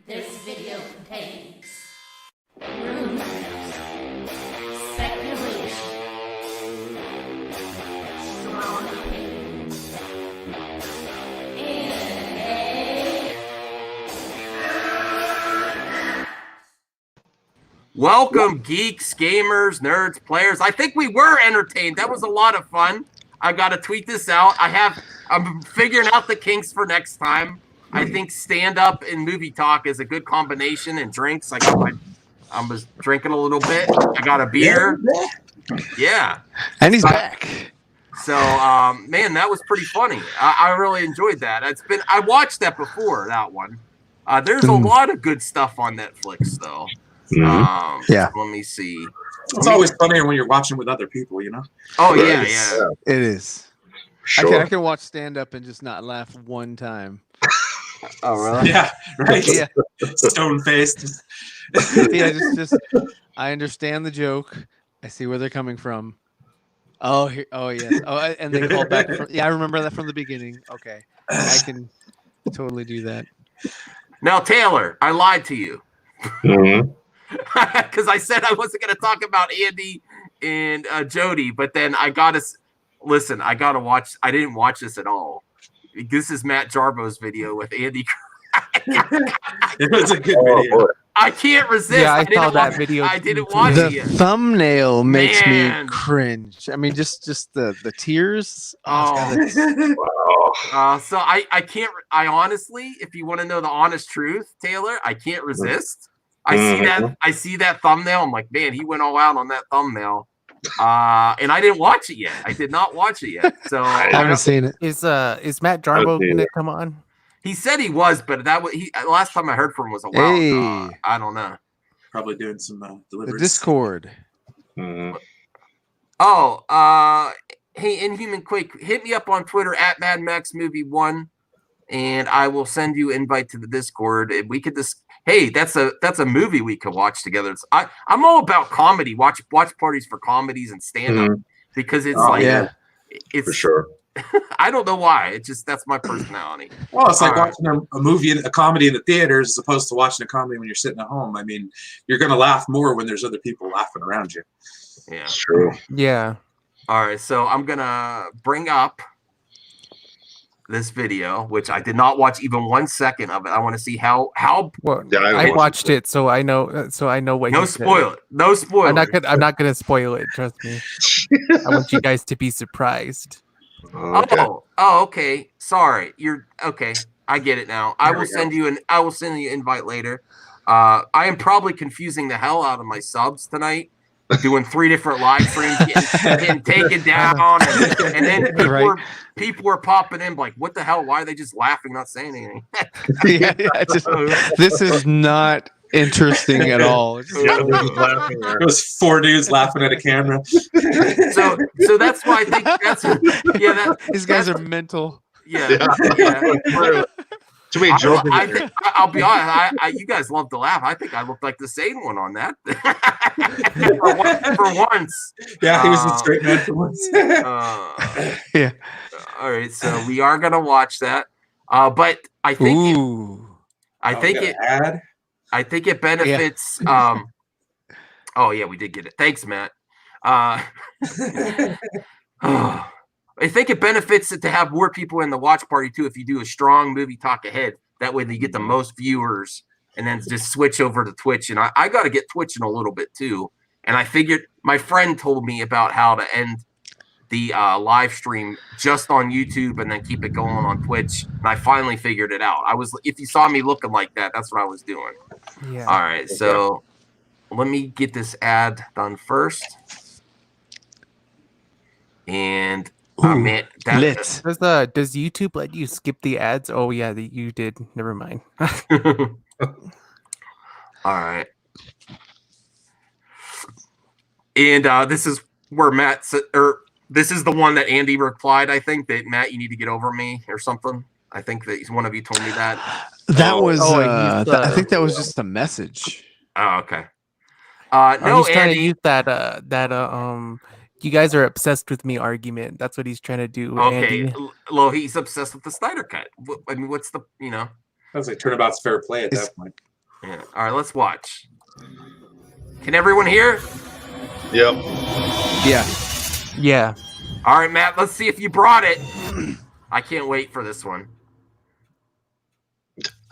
This video contains rumors, speculation, strong opinions, Welcome, geeks, gamers, nerds, players. I think we were entertained. That was a lot of fun. I got to tweet this out. I'm figuring out the kinks for next time. I think stand-up and movie talk is a good combination, and drinks. I was drinking a little bit. I got a beer. Yeah. And he's back. So, man, that was pretty funny. I really enjoyed that. I watched that before, that one. There's a lot of good stuff on Netflix, though. Yeah. Let me see. It's always funnier when you're watching with other people, you know? Oh, yeah, yeah. It is. Sure. I can watch stand up and just not laugh one time. Oh, really? Yeah, right. Yeah. Stone faced. Yeah, just I understand the joke. I see where they're coming from. Oh, yes. Oh, and they called back. Yeah, I remember that from the beginning. Okay, I can totally do that. Now, Taylor, I lied to you. Mm-hmm. Because I said I wasn't going to talk about Andy and Jody, but then I got to listen. I got to watch. I didn't watch this at all. This is Matt Jarbo's video with Andy. It was a good video. I can't resist. Yeah, I saw that video. I didn't watch it The yet. thumbnail makes Man. me cringe. I mean, just the tears. Oh. Wow. So I can't. I honestly, if you want to know the honest truth, Taylor, I can't resist. I see that thumbnail. I'm like, man, he went all out on that thumbnail. And I didn't watch it yet. I did not watch it yet. So I haven't seen it. Is Matt Jarbo gonna come on? he said he was, but that was last time I heard from him was a while ago. Hey. I don't know. Probably doing some The deliveries. Discord. Mhm. Oh, hey, Inhuman Quake, hit me up on Twitter at MadMaxMovie1, and I will send you an invite to the Discord. And we could just hey, that's a movie we could watch together. I'm all about comedy. Watch parties for comedies and stand up because it's yeah. it's For sure. I don't know why. It's just that's my personality. Well, it's like All right. watching a movie, a comedy in the theaters as opposed to watching a comedy when you're sitting at home. I mean, you're going to laugh more when there's other people laughing around you. Yeah. It's true. Yeah. All right, so I'm gonna bring up this video, which I did not watch even 1 second of it. I want to see how. Well, Yeah, I watched it, so I know. So I know what. No he said. spoil it. No spoil. I'm not gonna spoil it. Trust me. I want you guys to be surprised. Okay. Oh, okay. Sorry, you're okay. I get it now. I There will we go. send you an. I will send you an invite later. I am probably confusing the hell out of my subs tonight. Doing 3 different live streams, getting taken down, and then people were popping in like, "What the hell? Why are they just laughing, not saying anything?" Yeah, this is not interesting at all. Yeah, they're just laughing there. It was 4 dudes laughing at a camera. So that's why I think These guys are mental. yeah. Too many jokes. I'll be honest. You guys love to laugh. I think I looked like the sane one on that for once. Yeah, he was a straight man for once. Yeah. All right, so we are gonna watch that. But I think Ooh. I think it benefits. Oh yeah, we did get it. Thanks, Matt. I think it benefits it to have more people in the watch party too. If you do a strong movie talk ahead, that way you get the most viewers, and then just switch over to Twitch. And I got to get twitching a little bit too. And I figured my friend told me about how to end the live stream just on YouTube and then keep it going on Twitch. And I finally figured it out. If you saw me looking like that, that's what I was doing. Yeah. All right, so let me get this ad done first. And man, Lit. Does YouTube let you skip the ads? Oh yeah, you did. Never mind. All right. And this is where Matt said, or this is the one that Andy replied. I think that Matt, you need to get over me or something. I think that one of you told me that. That was. I I think that was just a message. Oh, okay. No, No, he's trying to Andy. use that you guys are obsessed with me argument. That's what he's trying to do. Okay. Andy. He's obsessed with the Snyder cut. I mean, what's the I was like, turnabout's fair play at that point. Yeah. All right, let's watch. Can everyone hear? Yep. Yeah. Yeah. All right, Matt, let's see if you brought it. I can't wait for this one.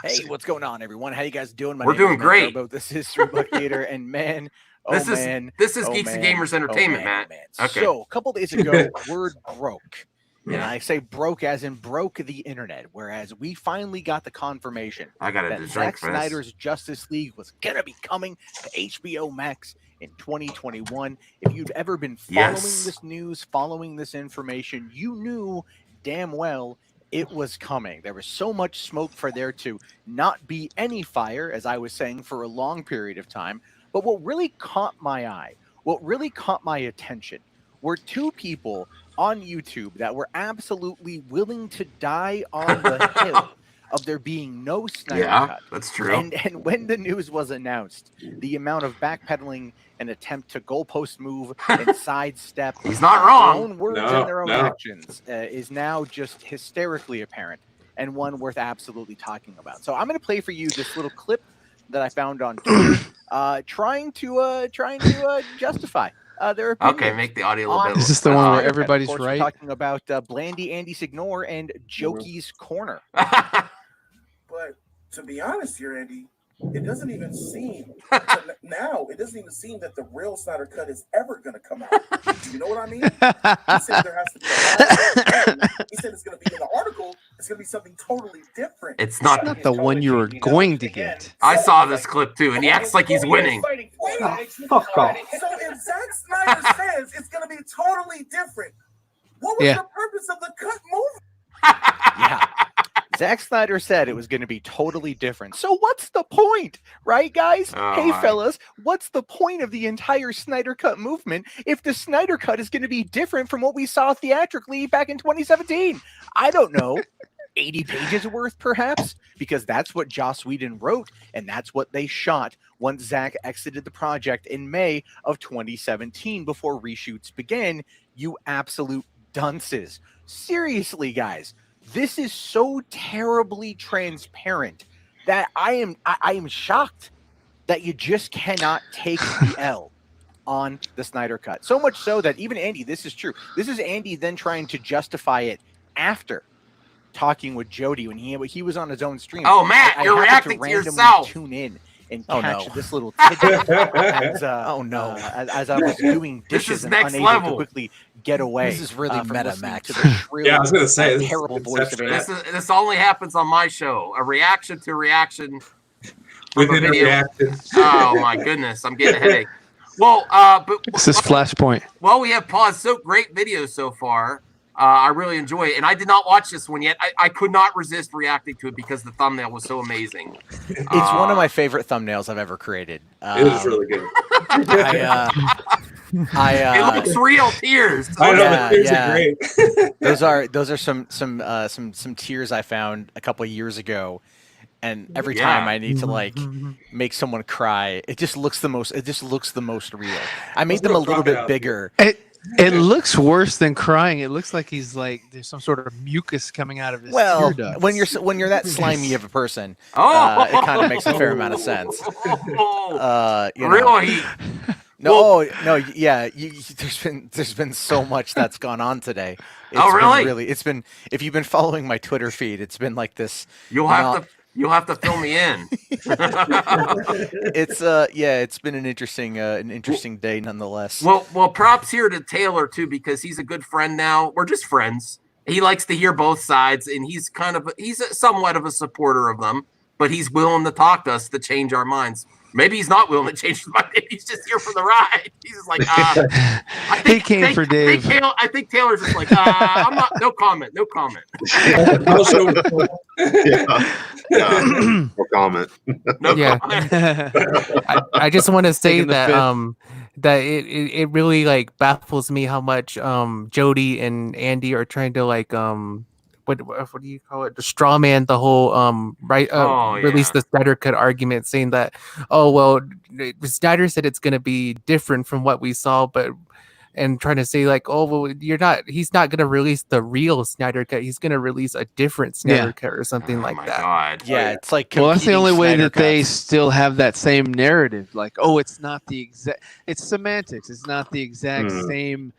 Hey, what's going on, everyone? How you guys doing? We're doing great. This is Streetbuck Theater, and man, This is Geeks and Gamers Entertainment, Matt. Okay. So a couple days ago, word broke. And Yeah. I say broke as in broke the internet, whereas we finally got the confirmation I got that to drink Zack for this. Snyder's Justice League was going to be coming to HBO Max in 2021. If you'd ever been following this news, following this information, you knew damn well it was coming. There was so much smoke for there to not be any fire, as I was saying, for a long period of time. But what really caught my eye, what really caught my attention, were two people on YouTube that were absolutely willing to die on the hill of there being no Snyder cut. That's true. And when the news was announced, the amount of backpedaling and attempt to goalpost move and sidestep He's not their wrong. own words No, and their own no. actions is now just hysterically apparent and one worth absolutely talking about. So I'm going to play for you this little clip that I found on Twitter, trying to justify their opinions. Okay, make the audio a little bit. Is this the one where And of everybody's course, we're right? talking about Blandy Andy Signor and Jokey's Corner. But to be honest here, Andy, it doesn't even seem now. It doesn't even seem that the real Snyder cut is ever going to come out. You know what I mean? He said there has to be. He said it's going to be in the article. It's going to be something totally different. It's not. Not the one you were going to get. I saw this clip too, and he acts like he's winning. Fuck off. So if Zack Snyder says it's going to be totally different, what was Yeah. the purpose of the cut movie? Yeah. Zack Snyder said it was going to be totally different. So what's the point, right, guys? Oh, hey, my. fellas, what's the point of the entire Snyder Cut movement if the Snyder Cut is going to be different from what we saw theatrically back in 2017? I don't know. 80 pages worth, perhaps? Because that's what Joss Whedon wrote, and that's what they shot once Zack exited the project in May of 2017 before reshoots began. You absolute dunces. Seriously, guys. This is so terribly transparent that I am shocked that you just cannot take the L on the Snyder Cut. So much so that even Andy, this is true. This is Andy then trying to justify it after talking with Jody when he was on his own stream. Oh, Matt, you're happened reacting to randomly yourself. Tune in and Oh, catch no. this little tidbit as, Oh, no. as I was doing This dishes is and next unable level. to quickly get away. This is really from meta, listening Max. to the shrill, Yeah, I was gonna say, this is terrible voice of inception. Andy. This only happens on my show. A reaction to reaction. from Within a video. reaction. Oh my goodness, I'm getting a headache. Well, but This is Flashpoint. while we have paused, so great videos so far. I really enjoy it, and I did not watch this one yet. I could not resist reacting to it because the thumbnail was so amazing. It's one of my favorite thumbnails I've ever created. It was really good. It looks real tears. I know yeah, the tears yeah. are great. those are some tears I found a couple of years ago, and every Yeah. time I need to like make someone cry, it just looks the most real. I made them a little bit crocodiles. bigger. It looks worse than crying. It looks like he's like there's some sort of mucus coming out of his Well, tear ducts. when you're that slimy of a person, Oh, it kind of makes a fair amount of sense. You know. Really? No, yeah. There's been so much that's gone on today. It's Oh, really? It's been if you've been following my Twitter feed, it's been like this. You'll have to fill me in. It's been an interesting day nonetheless. Well, props here to Taylor too, because he's a good friend now. We're just friends. He likes to hear both sides, and he's somewhat of a supporter of them, but he's willing to talk to us to change our minds. Maybe he's not willing to change his mind. Maybe he's just here for the ride. He's just like, I think, He came for Dave. I think Taylor's just like, I'm not. No comment. No comment. Also, Yeah. No comment. No Yeah. comment. I just want to say Taking the that fifth. that it really like baffles me how much Jody and Andy are trying to like what do you call it, the straw man the whole release the Snyder Cut argument, saying that Snyder said it's going to be different from what we saw, but and trying to say like, oh well, he's not gonna release the real Snyder cut. He's gonna release a different Snyder cut or something like that. God. Yeah, it's like Well, that's the only way Snyder that they cuts. still have that same narrative. Like, oh, it's not the exact. It's semantics. It's not the exact same,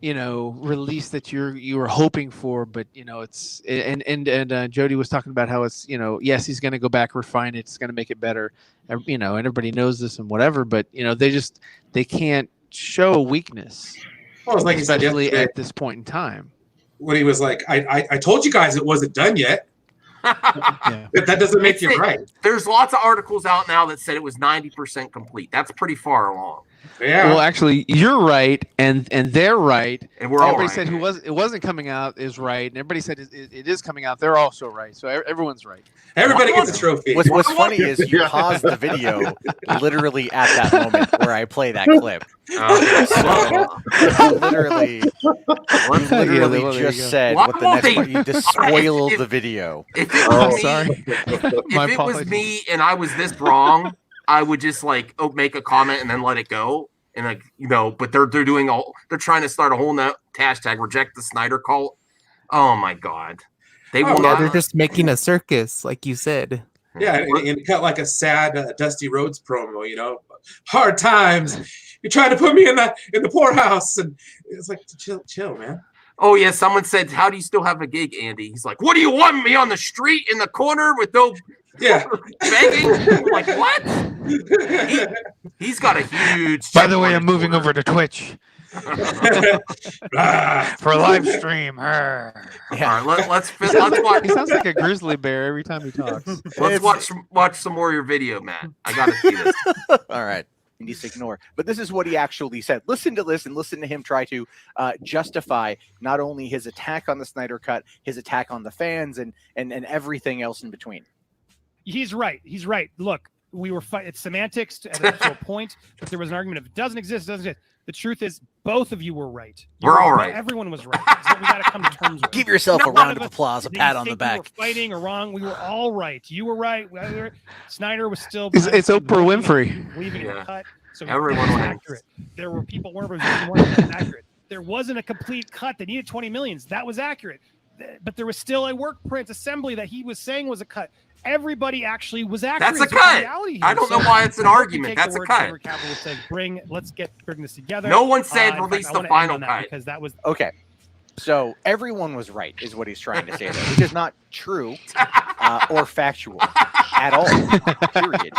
release that you were hoping for. But it's and Jody was talking about how it's yes, he's going to go back, refine it. It's going to make it better. And everybody knows this and whatever. But they can't show weakness. Well, it's like you said especially yesterday, at this point in time. when he was like, I told you guys it wasn't done yet. Yeah. But that doesn't make you right. There's lots of articles out now that said it was 90% complete. That's pretty far along. Yeah. Well, actually, you're right, and they're right. And we're all everybody right. said it wasn't coming out is right, and everybody said it is coming out. They're also right, so everyone's right. Everybody gets a trophy. What's funny is you pause the video literally at that moment where I play that clip. So, literally there you just go. said Why what the won't next they- part. You just spoiled If- the video. If it was me, sorry. if My it was apologies. me and I was this wrong, I would just make a comment and then let it go. And but they're trying to start a whole hashtag reject the Snyder cult. Oh my God. They will Yeah, not. they're just making a circus, like you said. Yeah, and cut like a sad Dusty Rhodes promo, hard times. You're trying to put me in the poorhouse, and it's like chill, man. Oh yeah, someone said, "How do you still have a gig, Andy?" He's like, "What do you want me on the street in the corner with no Yeah. begging?" I'm like, what? He's got a huge. By the way, I'm moving over to Twitch for a live stream. All right, let's watch. He sounds like a grizzly bear every time he talks. Let's watch some more of your video, Matt. I gotta see this. All right. And just ignore. But this is what he actually said. Listen to this and listen to him try to justify not only his attack on the Snyder Cut, his attack on the fans, and everything else in between. He's right. He's right. Look, we were fighting. It's semantics to a point, but there was an argument of it doesn't exist. The truth is, both of you were right. We're all right. Everyone was right. So we got to come to terms with. Give yourself a None round of us applause, a didn't pat on the think back. We were fighting or wrong. We were all right. You were right. Snyder was still. It's Oprah Winfrey. Leaving in the cut. So Everyone was wins. accurate. There were people who weren't accurate. There wasn't a complete cut that needed 20 millions. That was accurate. But there was still a work print assembly that he was saying was a cut. Everybody actually was accurate. That's a There's cut. reality here. I don't know So why it's an I hope you argument. take That's the a words cut. Henry Cavill was saying, let's bring this together. No one said In fact, release I the wanna end final on that cut. because that was Okay. So everyone was right, is what he's trying to say there, which is not true or factual at all. Period.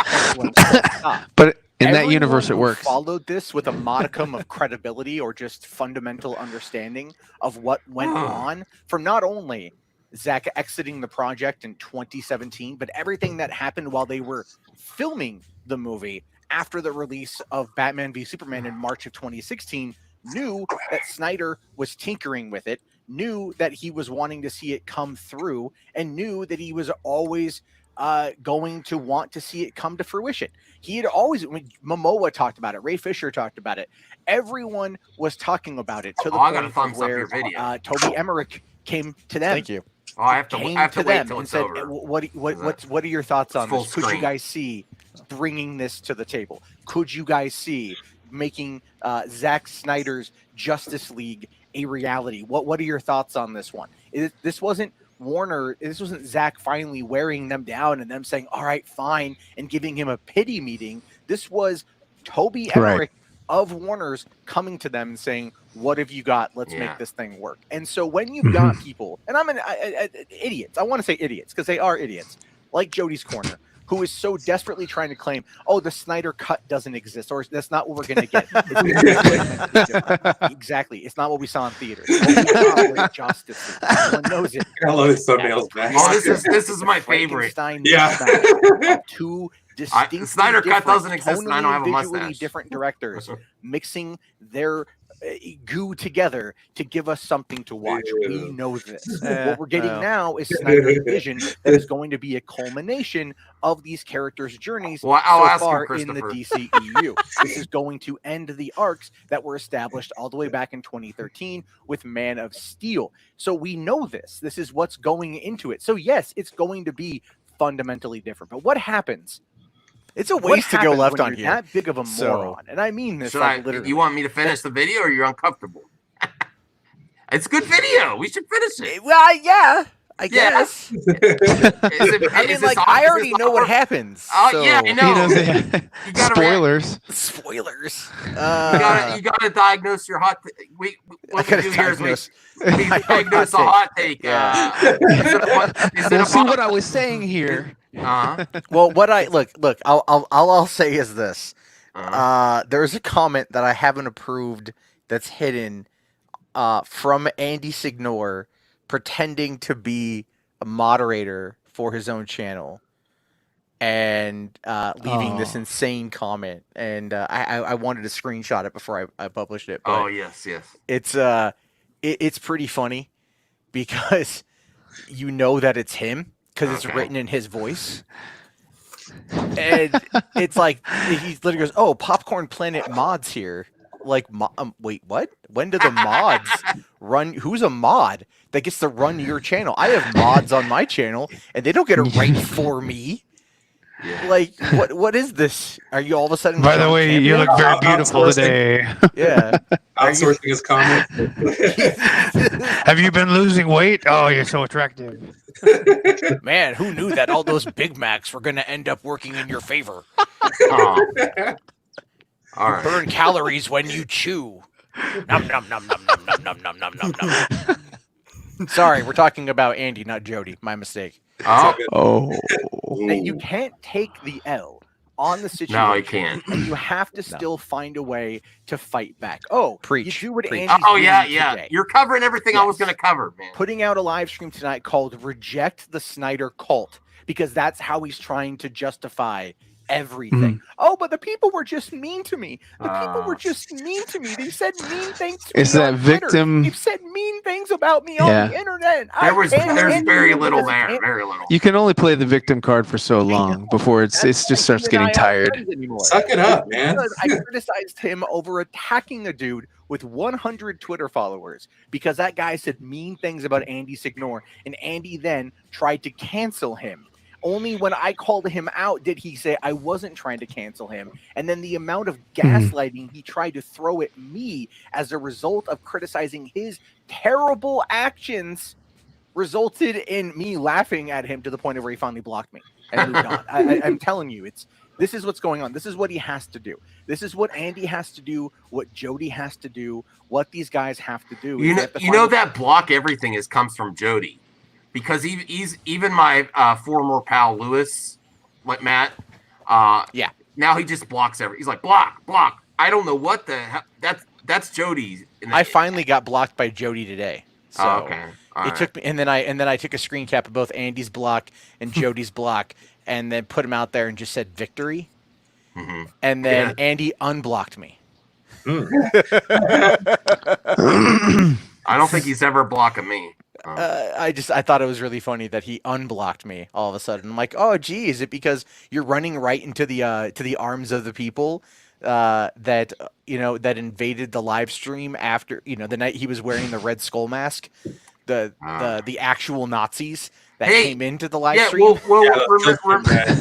But in that Everyone universe, it who works. Followed this with a modicum of credibility or just fundamental understanding of what went on from not only Zach exiting the project in 2017, but everything that happened while they were filming the movie after the release of Batman v Superman in March of 2016, knew that Snyder was tinkering with it, knew that he was wanting to see it come through, and knew that he was always going to want to see it come to fruition. He had always, when Momoa talked about it, Ray Fisher talked about it, everyone was talking about it to the I gotta point thumbs of up where your video. Toby Emmerich came to them. Thank you. Oh, I have to Came wait to them till and it's said, over. What are your thoughts on Full this? Could you screen. guys see bringing this to the table? Could you guys see making Zack Snyder's Justice League a reality? What are your thoughts on this one? This wasn't Warner. This wasn't Zack finally wearing them down and them saying, all right, fine, and giving him a pity meeting. This was Toby Emmerich of Warner's coming to them and saying, what have you got? Let's make this thing work. And so when you've got people, and I'm idiots, I want to say idiots because they are idiots, like Jody's Corner, who is so desperately trying to claim, oh, the Snyder Cut doesn't exist, or that's not what we're going to get. Exactly. It's not what we saw in theaters. What we saw was Justice League. Everyone knows it. I love his thumbnails, man. Oh, this is my favorite. Yeah. Two distinctly Snyder Cut different, doesn't exist, and I don't have a visually mustache. different directors mixing their goo together to give us something to watch. We know this. What we're getting now is Snyder's vision that is going to be a culmination of these characters' journeys Well, I'll so ask you, far in the Christopher. DCEU. This is going to end the arcs that were established all the way back in 2013 with Man of Steel. So we know this. This is what's going into it. So yes, it's going to be fundamentally different. But what happens It's a What ways to go happens left when on you're here. that big of a So- moron, and I mean this Should like literally. you want me to finish the video, or you're uncomfortable? It's good video. We should finish it. Well, yeah, I Yeah. guess. I mean, like, I already know what happens. Oh yeah, I so- know. He knows You gotta Spoilers. Spoilers. You gotta diagnose your hot. What we gotta do here is diagnose- we diagnose a hot take. Yeah. We'll see what I was saying here. Well, what I look, I'll say is this: Uh-huh. there's a comment that I haven't approved that's hidden from Andy Signor pretending to be a moderator for his own channel and leaving this Oh. insane comment. And I wanted to screenshot it before I published it. But Oh yes. it's pretty funny because you know that it's him because it's Okay. written in his voice. And it's like he literally goes, "Oh, Popcorn Planet mods here." Like, wait, what? When do the mods run? Who's a mod that gets to run your channel? I have mods on my channel, and they don't get it right for me. Like, what is this? Are you all of a sudden? By the John way, you Campbell? look very beautiful today. Yeah. Outsourcing his comment. Have you been losing weight? Oh, you're so attractive. Man, who knew that all those Big Macs were going to end up working in your favor? All right. Burn calories when you chew. Nom nom nom nom nom nom nom nom nom nom nom. Sorry, we're talking about Andy, not Jody. My mistake. Oh. That you can't take the L on the situation. No, I can't. And you have to still find a way to fight back. Oh, Preach. You do what Preach. Andy's Oh doing yeah. today. You're covering everything I was Yes. going to cover, man. Putting out a live stream tonight called "Reject the Snyder Cult" because that's how he's trying to justify everything. Oh, but the people were just mean to me. The people were just mean to me. They said mean things to It's me that on Twitter. victim- They've said mean things about me on Yeah. the internet. There's Andy very knew little because there. Andy- Very little. You can only play the victim card for so long before it just starts getting tired. Suck it up, man. Because I criticized him over attacking a dude with 100 Twitter followers because that guy said mean things about Andy Signor, and Andy then tried to cancel him. Only when I called him out did he say I wasn't trying to cancel him. And then the amount of gaslighting he tried to throw at me as a result of criticizing his terrible actions resulted in me laughing at him to the point of where he finally blocked me and moved on. I'm telling you, this is what's going on. This is what he has to do. This is what Andy has to do, what Jody has to do, what these guys have to do. You know that block everything comes from Jody, because he's even my former pal Lewis, like Matt. Yeah. Now he just blocks everything. He's like block. I don't know what the hell. That's Jody's. I finally got blocked by Jody today. So Oh, okay. All it took me, and then I took a screen cap of both Andy's block and Jody's block, and then put them out there and just said victory. Mm-hmm. And then Andy unblocked me. I don't think he's ever blocking me. I thought it was really funny that he unblocked me all of a sudden. I'm like, oh, gee, is it because you're running right into the arms of the people that invaded the live stream after the night he was wearing the Red Skull mask, the actual Nazis that came into the live stream?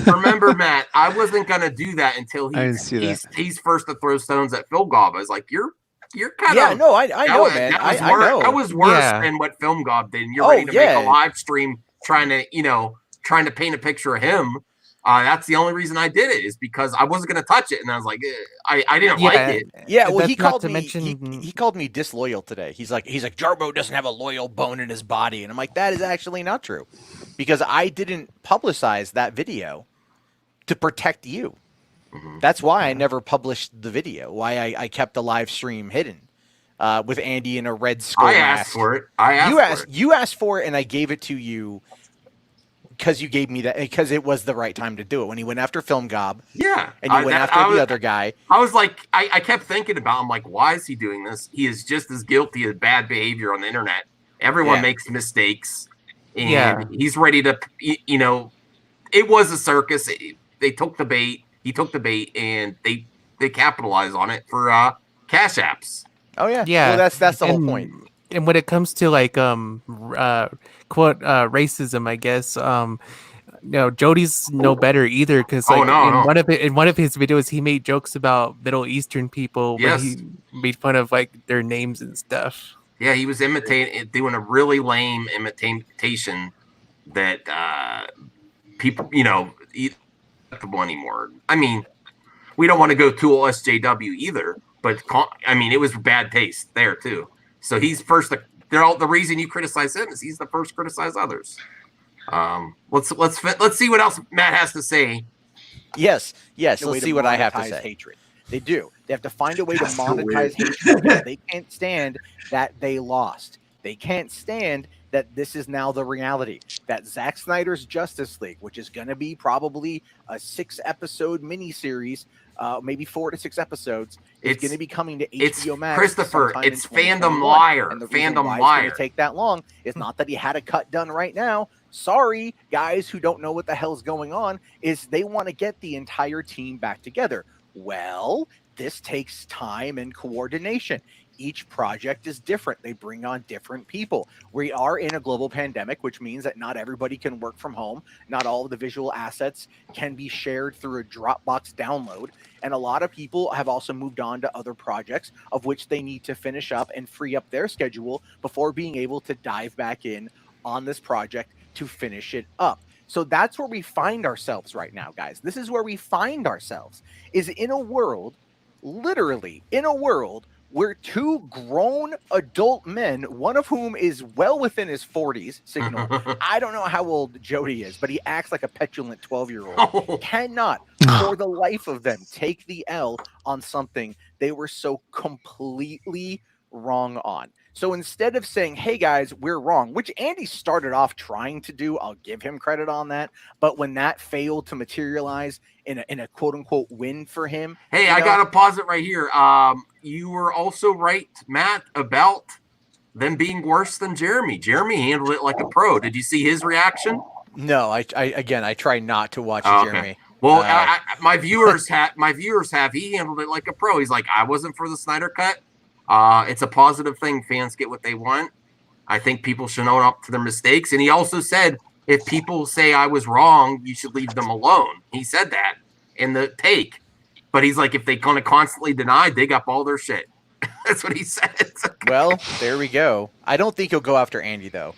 Remember, Matt, I wasn't gonna do that until I didn't see that. he's first to throw stones at Phil Gobb. I was like, you're kind Yeah, of no, I know, man. That I know. That was worse Yeah. than what Film Gob did. And you're Oh, ready to make yeah. a live stream trying to paint a picture of him. That's the only reason I did it, is because I wasn't going to touch it, and I was like, I didn't like it. Yeah, well, That's he not called to me. mention- He called me disloyal today. He's like Jarbo doesn't have a loyal bone in his body, and I'm like, that is actually not true, because I didn't publicize that video to protect you. Mm-hmm. That's why I never published the video. Why I kept the live stream hidden with Andy in a Red Skull I mask. asked for it. You asked for it, and I gave it to you because you gave me that, because it was the right time to do it when he went after Film Gob. Yeah, and you went after the other guy. I was like, I kept thinking about him, like, why is he doing this? He is just as guilty of bad behavior on the internet. Everyone Yeah. makes mistakes, and Yeah. he's ready to, it was a circus. They took the bait. He took the bait, and they capitalized on it for cash apps. Oh yeah, Yeah, Well, that's the whole point. And when it comes to like quote racism, I guess Jody's no better either, because Oh, like no, no. in one of his videos, he made jokes about Middle Eastern people when Yes. he made fun of like their names and stuff. Yeah, he was doing a really lame imitation that people, eat acceptable anymore. I mean, we don't want to go to SJW either, but I mean, it was bad taste there too. So he's first. The reason you criticize him is he's the first to criticize others. Let's see what else Matt has to say. Yes. Let's see what I have to monetize say. Hatred. They do. They have to find a way That's to so monetize weird. hatred because they can't stand that they lost. They can't stand that this is now the reality. That Zack Snyder's Justice League, which is going to be probably a 6-episode miniseries, maybe 4 to 6 episodes, is going to be coming to HBO Max. Christopher, sometime in it's fandom 2021. liar. And the reason Fandom why liar. It's going to take that long is not that he had a cut done right now. Sorry, guys who don't know what the hell's going on, is they want to get the entire team back together. Well, this takes time and coordination. Each project is different. They bring on different people. We are in a global pandemic, which means that not everybody can work from home. Not all of the visual assets can be shared through a Dropbox download. And a lot of people have also moved on to other projects of which they need to finish up and free up their schedule before being able to dive back in on this project to finish it up. So that's where we find ourselves right now, guys. This is where we find ourselves, is in a world, literally in a world, where 2 grown adult men, one of whom is well within his 40s, Signal. I don't know how old Jody is, but he acts like a petulant 12-year-old. Cannot, for the life of them, take the L on something they were so completely wrong on. So instead of saying, hey guys, we're wrong, which Andy started off trying to do, I'll give him credit on that. But when that failed to materialize in a quote unquote win for him. Hey, I got to pause it right here. You were also right, Matt, about them being worse than Jeremy. Jeremy handled it like a pro. Did you see his reaction? No, I try not to watch Jeremy. Well, my viewers have. He handled it like a pro. He's like, I wasn't for the Snyder cut. It's a positive thing. Fans get what they want. I think people should own up to their mistakes. And he also said, if people say I was wrong, you should leave them alone. He said that in the take. But he's like, if they kind of constantly deny, dig up all their shit. That's what he said. Well, there we go. I don't think he'll go after Andy though.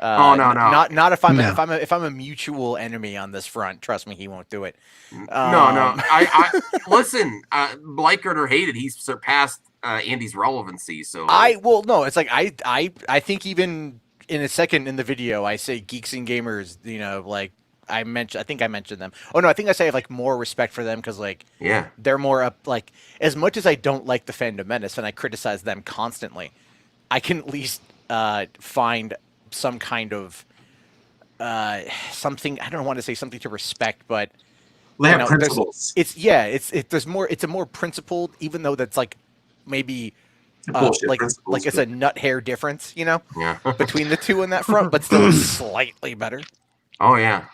No. Not if I'm No. if I'm a mutual enemy on this front. Trust me, he won't do it. No. I listen. Like it or hate it, he's surpassed Andy's relevancy. So it's like I think even in a second in the video I say Geeks and Gamers. Like I think I mentioned them. Oh no, I think I say I have like more respect for them because like they're more up. Like as much as I don't like the Fandom Menace and I criticize them constantly, I can at least find some kind of something. I don't want to say something to respect, but They have principles. It's a more principled, even though that's like maybe like it's a nut hair difference, between the two in that front, but still slightly better. Oh yeah.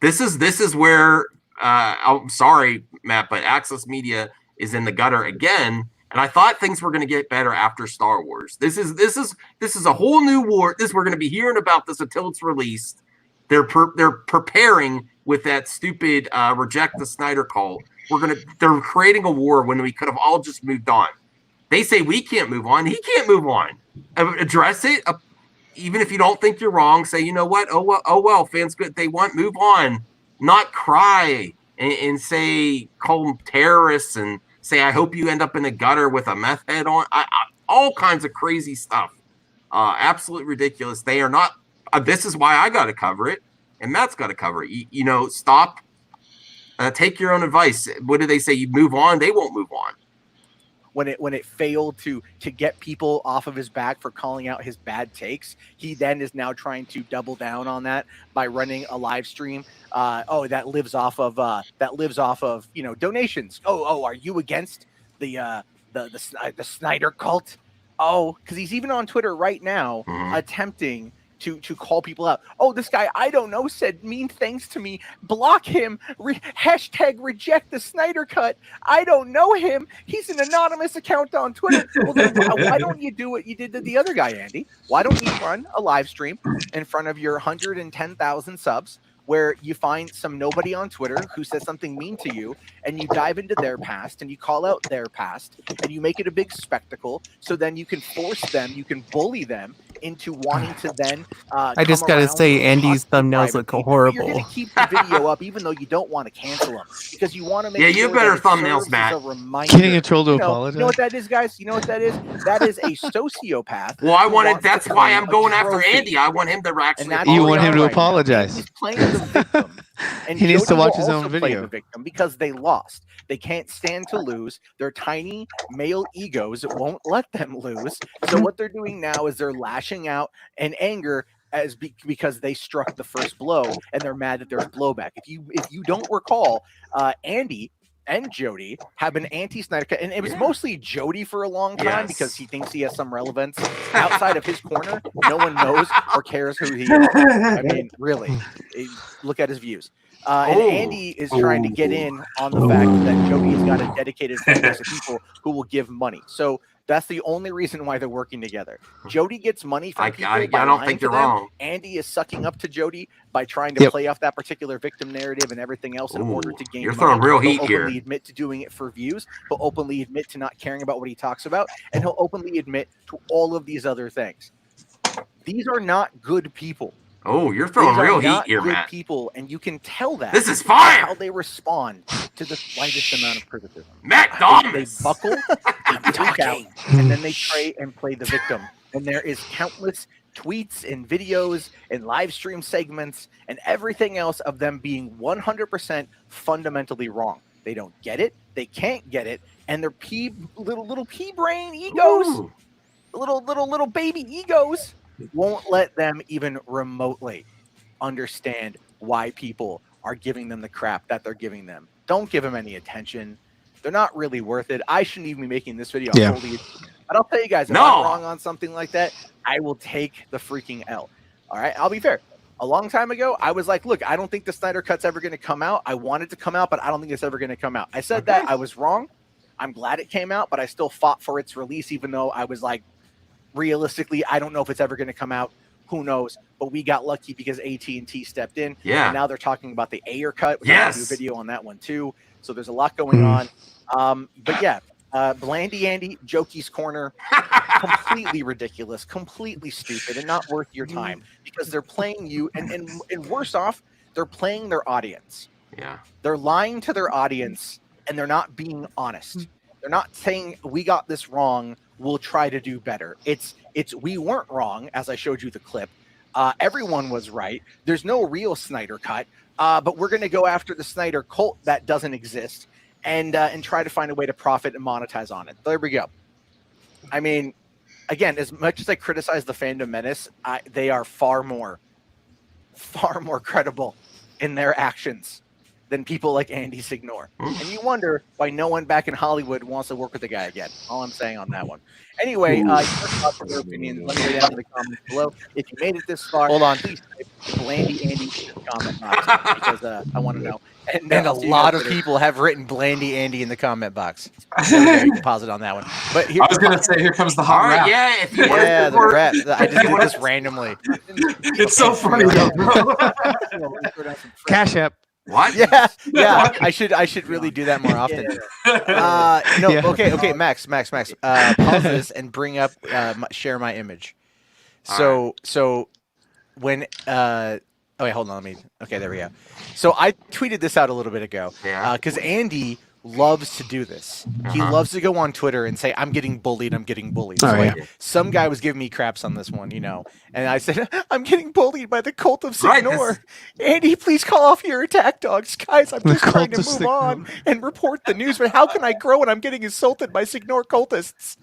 This is where I'm sorry, Matt, but Access Media is in the gutter again. And I thought things were going to get better after Star Wars. This is a whole new war. We're going to be hearing about this until it's released. They're preparing with that stupid reject the Snyder cult. They're creating a war when we could have all just moved on. They say we can't move on. He can't move on. Address it. Even if you don't think you're wrong, say, you know what? Oh well, fans good. They want move on, not cry and say call them terrorists and say I hope you end up in a gutter with a meth head on. All kinds of crazy stuff. Absolutely ridiculous. They are not. This is why I got to cover it, and Matt's got to cover it. Stop. Take your own advice. What do they say? You move on. They won't move on. When it failed to get people off of his back for calling out his bad takes, he then is now trying to double down on that by running a live stream. That lives off of donations. Are you against the Snyder cult? Oh, because he's even on Twitter right now attempting to call people out. Oh, this guy, I don't know, said mean things to me. Block him. Hashtag reject the Snyder cut. I don't know him. He's an anonymous account on Twitter. Well, then why don't you do what you did to the other guy, Andy? Why don't you run a live stream in front of your 110,000 subs where you find some nobody on Twitter who says something mean to you, and you dive into their past and you call out their past and you make it a big spectacle. So then you can force them, you can bully them into wanting to then. I just gotta say, Andy's thumbnails look horrible. You're gonna keep the video up even though you don't want to cancel them because you want to make. Yeah, you sure better that it thumbnails, serves Matt. as a reminder. Getting a troll to You know apologize. what that is, guys? You know what that is? That is a sociopath. Well, I who wanted. wants to That's why claim I'm a going after trophy. Andy. I want him to actually. that's You where want we him are to right now. apologize. He's playing the victim. And He needs to Jody watch will his own also play video. the victim because they lost. They can't stand to lose. Their tiny male egos won't let them lose. So what they're doing now is they're lashing out in anger because they struck the first blow and they're mad that there's blowback. If you don't recall, Andy and Jody have been anti-Snyder Cut, and it was mostly Jody for a long time because he thinks he has some relevance outside of his corner. No one knows or cares who he is. I mean, really, look at his views. And Andy is trying to get in on the fact that Jody's got a dedicated fan base of people who will give money. So that's the only reason why they're working together. Jody gets money from people. I by don't lying think to you're them. wrong. Andy is sucking up to Jody by trying to play off that particular victim narrative and everything else in order to gain You're money. throwing real heat He'll here. openly admit to doing it for views. He'll openly admit to not caring about what he talks about. And he'll openly admit to all of these other things. These are not good people. Oh, you're throwing These real are heat not here, good Matt. people, and you can tell that. This is by fire! How they respond to the slightest amount of criticism. Matt They Dominus. buckle, they freak out, and then they try and play the victim. And there is countless tweets and videos and live stream segments and everything else of them being 100% fundamentally wrong. They don't get it. They can't get it, and their little pea brain egos, little baby egos, won't let them even remotely understand why people are giving them the crap that they're giving them. Don't give them any attention. They're not really worth it. I shouldn't even be making this video. Yeah. But I'll tell you guys, if No. I'm wrong on something like that, I will take the freaking L. All right, I'll be fair. A long time ago, I was like, look, I don't think the Snyder Cut's ever going to come out. I want it to come out, but I don't think it's ever going to come out. I said that. I was wrong. I'm glad it came out, but I still fought for its release, even though I was like, realistically, I don't know if it's ever going to come out. Who knows? But we got lucky because AT&T stepped in. Yeah. And now they're talking about the Ayer cut. We're going to do a video on that one too. So there's a lot going on. But yeah, Blandy Andy, Jokey's Corner, completely ridiculous, completely stupid, and not worth your time because they're playing you. And worse off, they're playing their audience. Yeah. They're lying to their audience and they're not being honest. They're not saying we got this wrong. We'll try to do better. It's we weren't wrong, as I showed you the clip. Everyone was right. There's no real Snyder Cut, but we're going to go after the Snyder cult that doesn't exist and try to find a way to profit and monetize on it. There we go. I mean, again, as much as I criticize the fandom menace, they are far more credible in their actions than people like Andy Signor. And you wonder why no one back in Hollywood wants to work with the guy again. All I'm saying on that one. Anyway, your thoughts and your opinions, let me know down in the comments below. If you made it this far, Hold on. please type Blandy Andy in the comment box because I want to know. And a I'll see you lot guys of later. people have written Blandy Andy in the comment box. There we go, you can pause it on that one. But here, I was gonna say, here comes the All hot right, rap. yeah. If you yeah, the want rap. I just did this randomly. It's so funny, though, bro. Cash App. what? Yeah. I should really do that more often. No, Yeah. okay, Max. Pause this and bring up share my image. So when oh wait, hold on, okay, there we go. So I tweeted this out a little bit ago. Yeah. Because Andy loves to do this. He loves to go on Twitter and say, I'm getting bullied. So like, some guy was giving me craps on this one, and I said, I'm getting bullied by the cult of Signor. Right, Andy, please call off your attack dogs. Guys, I'm just trying to cult of move Signor. on and report the news, but how can I grow when I'm getting insulted by Signor cultists?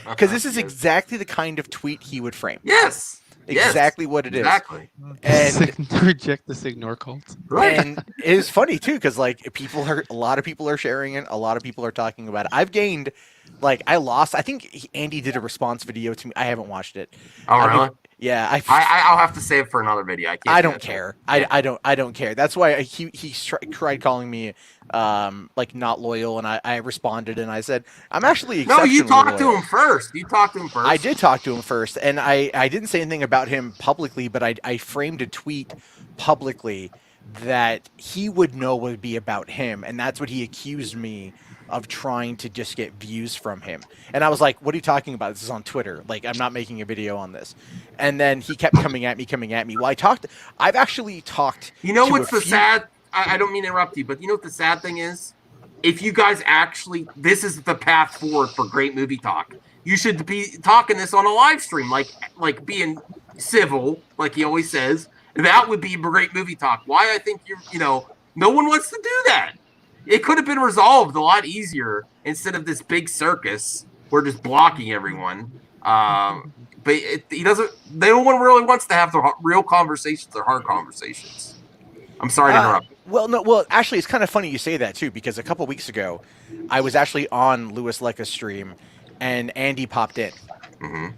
Because this is exactly the kind of tweet he would frame. Yes. Exactly what it is. Exactly. And Reject the Signor cult. Right. and it is funny too, because like a lot of people are sharing it, a lot of people are talking about it. I've gained, I think Andy did a response video to me. I haven't watched it. Oh, really? Yeah, I'll have to save it for another video. I don't care. I don't care. That's why he tried calling me not loyal, and I responded and I said I'm actually No, exceptionally you talked to loyal. him first. I did talk to him first, and I didn't say anything about him publicly, but I framed a tweet publicly that he would know would be about him, and that's what he accused me of trying to just get views from him. And I was like, what are you talking about? This is on Twitter. Like, I'm not making a video on this. And then he kept coming at me. Well, I've actually talked. You know to what's a the few- sad? I don't mean to interrupt you, but you know what the sad thing is? If you guys actually, this is the path forward for great movie talk. You should be talking this on a live stream, like being civil, like he always says. That would be great movie talk. Why I think no one wants to do that. It could have been resolved a lot easier instead of this big circus. We're just blocking everyone. But he doesn't. No one really wants to have the real conversations or hard conversations. I'm sorry to interrupt. Well, actually, it's kind of funny you say that too, because a couple weeks ago, I was actually on Louis Lecca's stream, and Andy popped in,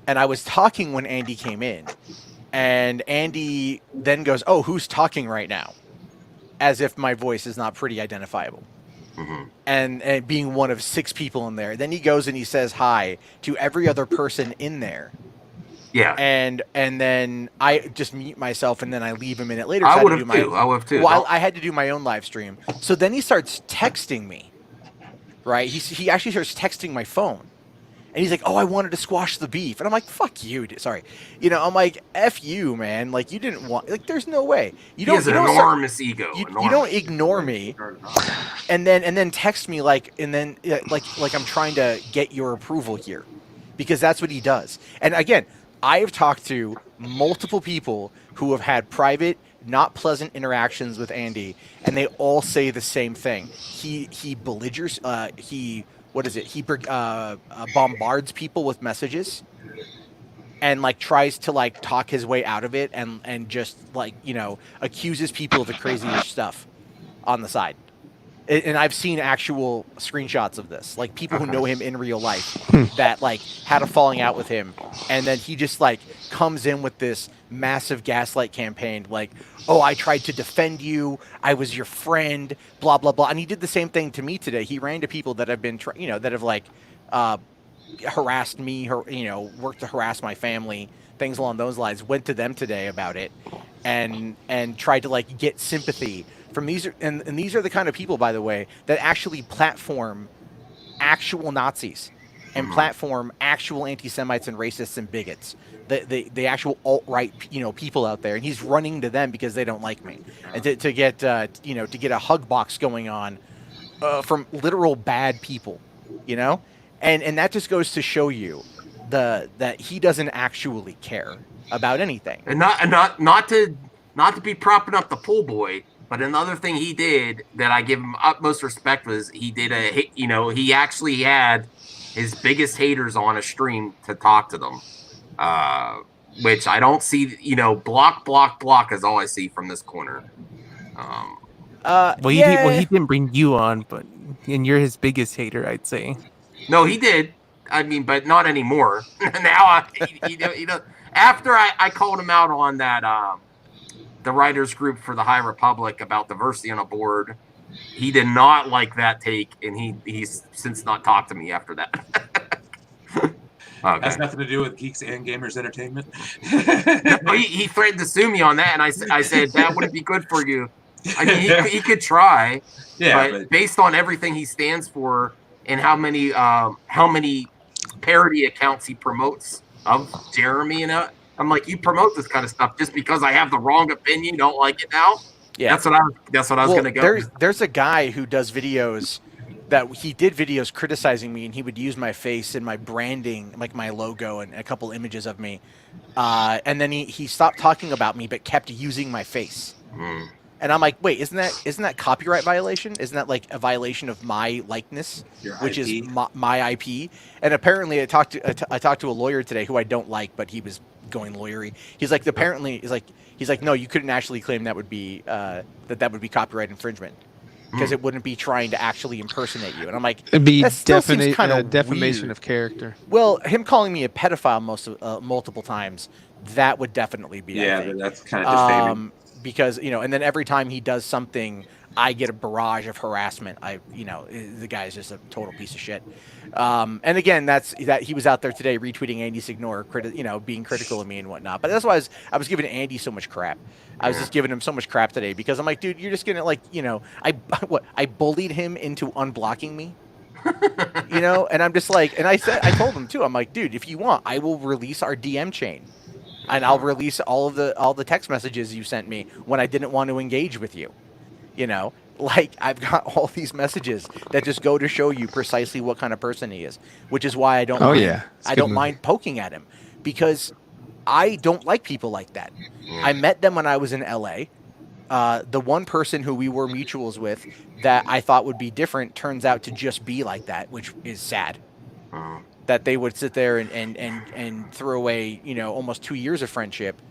and I was talking when Andy came in, and Andy then goes, "Oh, who's talking right now?" As if my voice is not pretty identifiable. And being one of 6 people in there. Then he goes and he says hi to every other person in there. Yeah. And then I just mute myself, and then I leave a minute later. I would have too. I would have too. Well, I had to do my own live stream. So then he starts texting me, right? He actually starts texting my phone. And he's like, "Oh, I wanted to squash the beef." And I'm like, "Fuck you." Sorry. I'm like, "F you, man. Like, you didn't want, like, there's no way. He has an enormous ego. You don't ignore me and then text me like I'm trying to get your approval here, because that's what he does. And again, I have talked to multiple people who have had private, not pleasant interactions with Andy, and they all say the same thing. He belligerents, he bombards people with messages, and like tries to like talk his way out of it, and just like accuses people of the craziest stuff on the side. And I've seen actual screenshots of this, like people who know him in real life that like had a falling out with him, and then he just like comes in with this massive gaslight campaign, like, "Oh, I tried to defend you, I was your friend, blah blah blah." And he did the same thing to me today. He ran to people that have been that have like harassed me, worked to harass my family, things along those lines. Went to them today about it, and tried to like get sympathy from these. And these are the kind of people, by the way, that actually platform actual Nazis and platform actual anti-Semites and racists and bigots. The actual alt-right people out there, and he's running to them because they don't like me, and to get a hug box going on from literal bad people, and that just goes to show you that he doesn't actually care about anything. And not to be propping up the pool boy, but another thing he did that I give him utmost respect was he did he actually had his biggest haters on a stream to talk to them, which I don't see. Block is all I see from this corner. He didn't bring you on, and you're his biggest hater, I'd say. No, he did. I mean, but not anymore. Now, after I called him out on that the writers group for the High Republic about diversity on a board, he did not like that take, and he's since not talked to me after that. Okay. Has nothing to do with Geeks and Gamers Entertainment. No, he threatened to sue me on that, and I said that wouldn't be good for you. I mean, he could try, but based on everything he stands for and how many parody accounts he promotes of Jeremy and I'm like, you promote this kind of stuff just because I have the wrong opinion, don't like it now. Yeah, that's what I was gonna go. There's a guy who does videos that he did videos criticizing me, and he would use my face and my branding, like my logo and a couple images of me, and then he stopped talking about me but kept using my face. And I'm like, wait, isn't that copyright violation? Isn't that like a violation of my likeness, which is my IP? And apparently, I talked to a lawyer today who I don't like, but he was going lawyery. He's like, he's like, no, you couldn't actually claim that would be that would be copyright infringement, because it wouldn't be trying to actually impersonate you. And I'm like, it'd be defamation weird. Of character. Well, him calling me a pedophile multiple times, that would definitely be. Yeah, that's kind of defaming. because and then every time he does something, I get a barrage of harassment. The guy is just a total piece of shit. And again, that he was out there today retweeting Andy Signor, being critical of me and whatnot. But that's why I was giving Andy so much crap. I was just giving him so much crap today because I'm like, dude, you're just gonna I bullied him into unblocking me. And I'm just like, and I told him too, I'm like, dude, if you want, I will release our DM chain. And I'll release all the text messages you sent me when I didn't want to engage with you. I've got all these messages that just go to show you precisely what kind of person he is, which is why I don't. I don't mind poking at him because I don't like people like that. I met them when I was in LA. The one person who we were mutuals with that I thought would be different turns out to just be like that, which is sad. That they would sit there and throw away, almost 2 years of friendship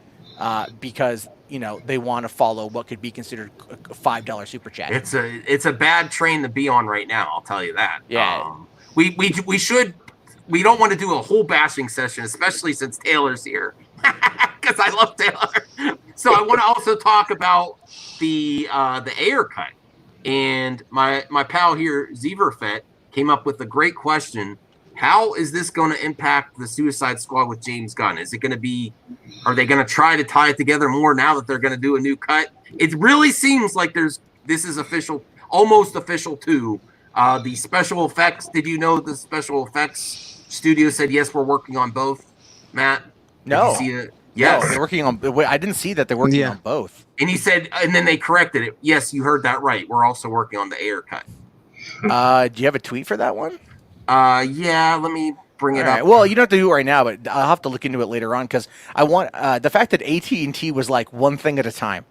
because, they want to follow what could be considered a $5 super chat. It's a bad train to be on right now. I'll tell you that. Yeah. We don't want to do a whole bashing session, especially since Taylor's here, because I love Taylor. So I want to also talk about the Ayer cut, and my pal here, Zeverfet, came up with a great question. How is this going to impact the Suicide Squad with James Gunn? Are they going to try to tie it together more now that they're going to do a new cut? It really seems like this is official, almost official too. The special effects. Did you know the special effects studio said yes, we're working on both? Matt, no. Did you see it? Yes, no, they're working on. I didn't see that they're working on both. And he said, and then they corrected it. Yes, you heard that right. We're also working on the Ayer cut. Do you have a tweet for that one? Yeah, let me bring it up. Well, you don't have to do it right now, but I'll have to look into it later on because I want the fact that AT&T was like one thing at a time,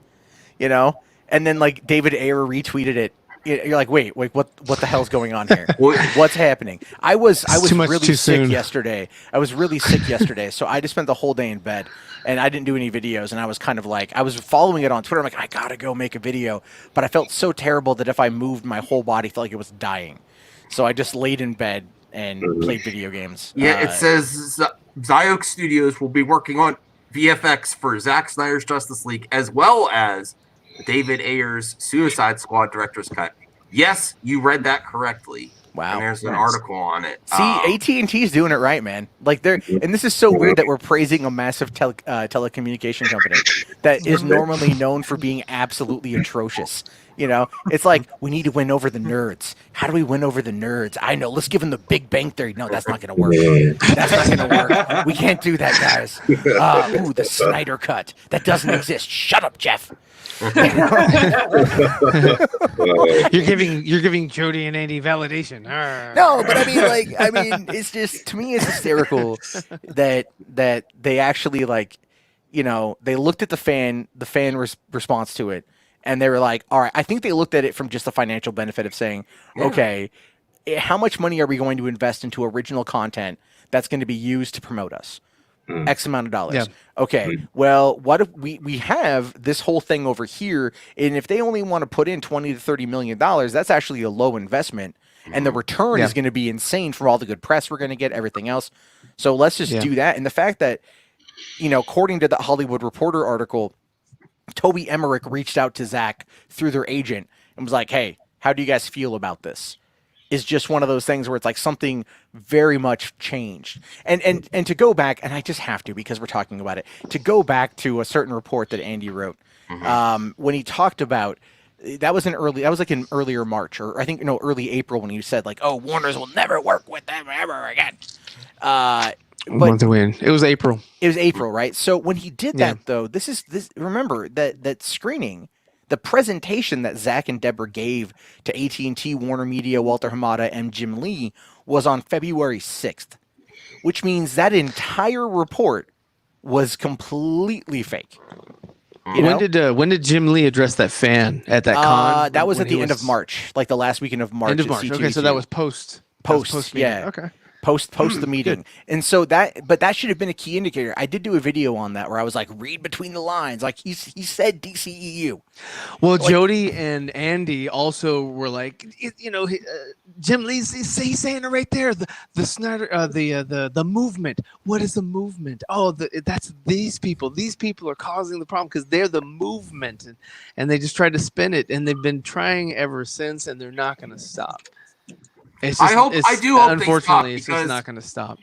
and then like David Ayer retweeted it. You're like, wait, what the hell's going on here? What's happening? I was really sick yesterday. I was really sick yesterday, so I just spent the whole day in bed, and I didn't do any videos, and I was kind of like, I was following it on Twitter. I'm like, I gotta go make a video, but I felt so terrible that if I moved, my whole body felt like it was dying. So I just laid in bed and played video games. Yeah, it says Ziox Studios will be working on VFX for Zack Snyder's Justice League as well as David Ayer's Suicide Squad director's cut. Yes, you read that correctly. Wow. And there's an article on it. See, AT&T's doing it right, man. Like and this is so weird that we're praising a massive telecommunication company that is normally known for being absolutely atrocious. It's like, we need to win over the nerds. How do we win over the nerds? I know. Let's give them the Big Bang Theory. No, that's not going to work. That's not going to work. We can't do that, guys. The Snyder cut. That doesn't exist. Shut up, Jeff. You're giving Jody and Andy validation. No, but I mean, it's just, to me, it's hysterical that they actually they looked at the fan response to it. And they were like, all right, I think they looked at it from just the financial benefit of saying, okay, how much money are we going to invest into original content that's going to be used to promote us? X amount of dollars. Yeah. Okay, well, what if we have this whole thing over here, and if they only want to put in $20 to $30 million, that's actually a low investment, and the return is going to be insane from all the good press we're going to get, everything else. So let's just do that. And the fact that, according to the Hollywood Reporter article, Toby Emmerich reached out to Zach through their agent and was like, hey, how do you guys feel about this? Is just one of those things where it's like something very much changed. And to go back, and I just have to because we're talking about it, to go back to a certain report that Andy wrote when he talked about, that was in earlier March, or I think, early April, when he said like, oh, Warner's will never work with them ever again. Month of win. It was April. It was April, right? So when he did that, though, remember that screening, the presentation that Zach and Deborah gave to AT&T, Warner Media, Walter Hamada, and Jim Lee was on February 6th, which means that entire report was completely fake. When did Jim Lee address that fan at that con? That was at the end of March, like the last weekend of March. End of March. Okay, so that was post. Yeah. Okay. post the meeting. And so that should have been a key indicator. I did do a video on that where I was like, read between the lines. Like he said DCEU. Well, Like, Jody and Andy also were like, Jim Lee's he's saying it right there. The Snyder, the movement. What is the movement? Oh, that's these people. These people are causing the problem because they're the movement, and they just tried to spin it, and they've been trying ever since, and they're not going to stop. It's just, I do hope unfortunately, they stop, it's just not going to stop.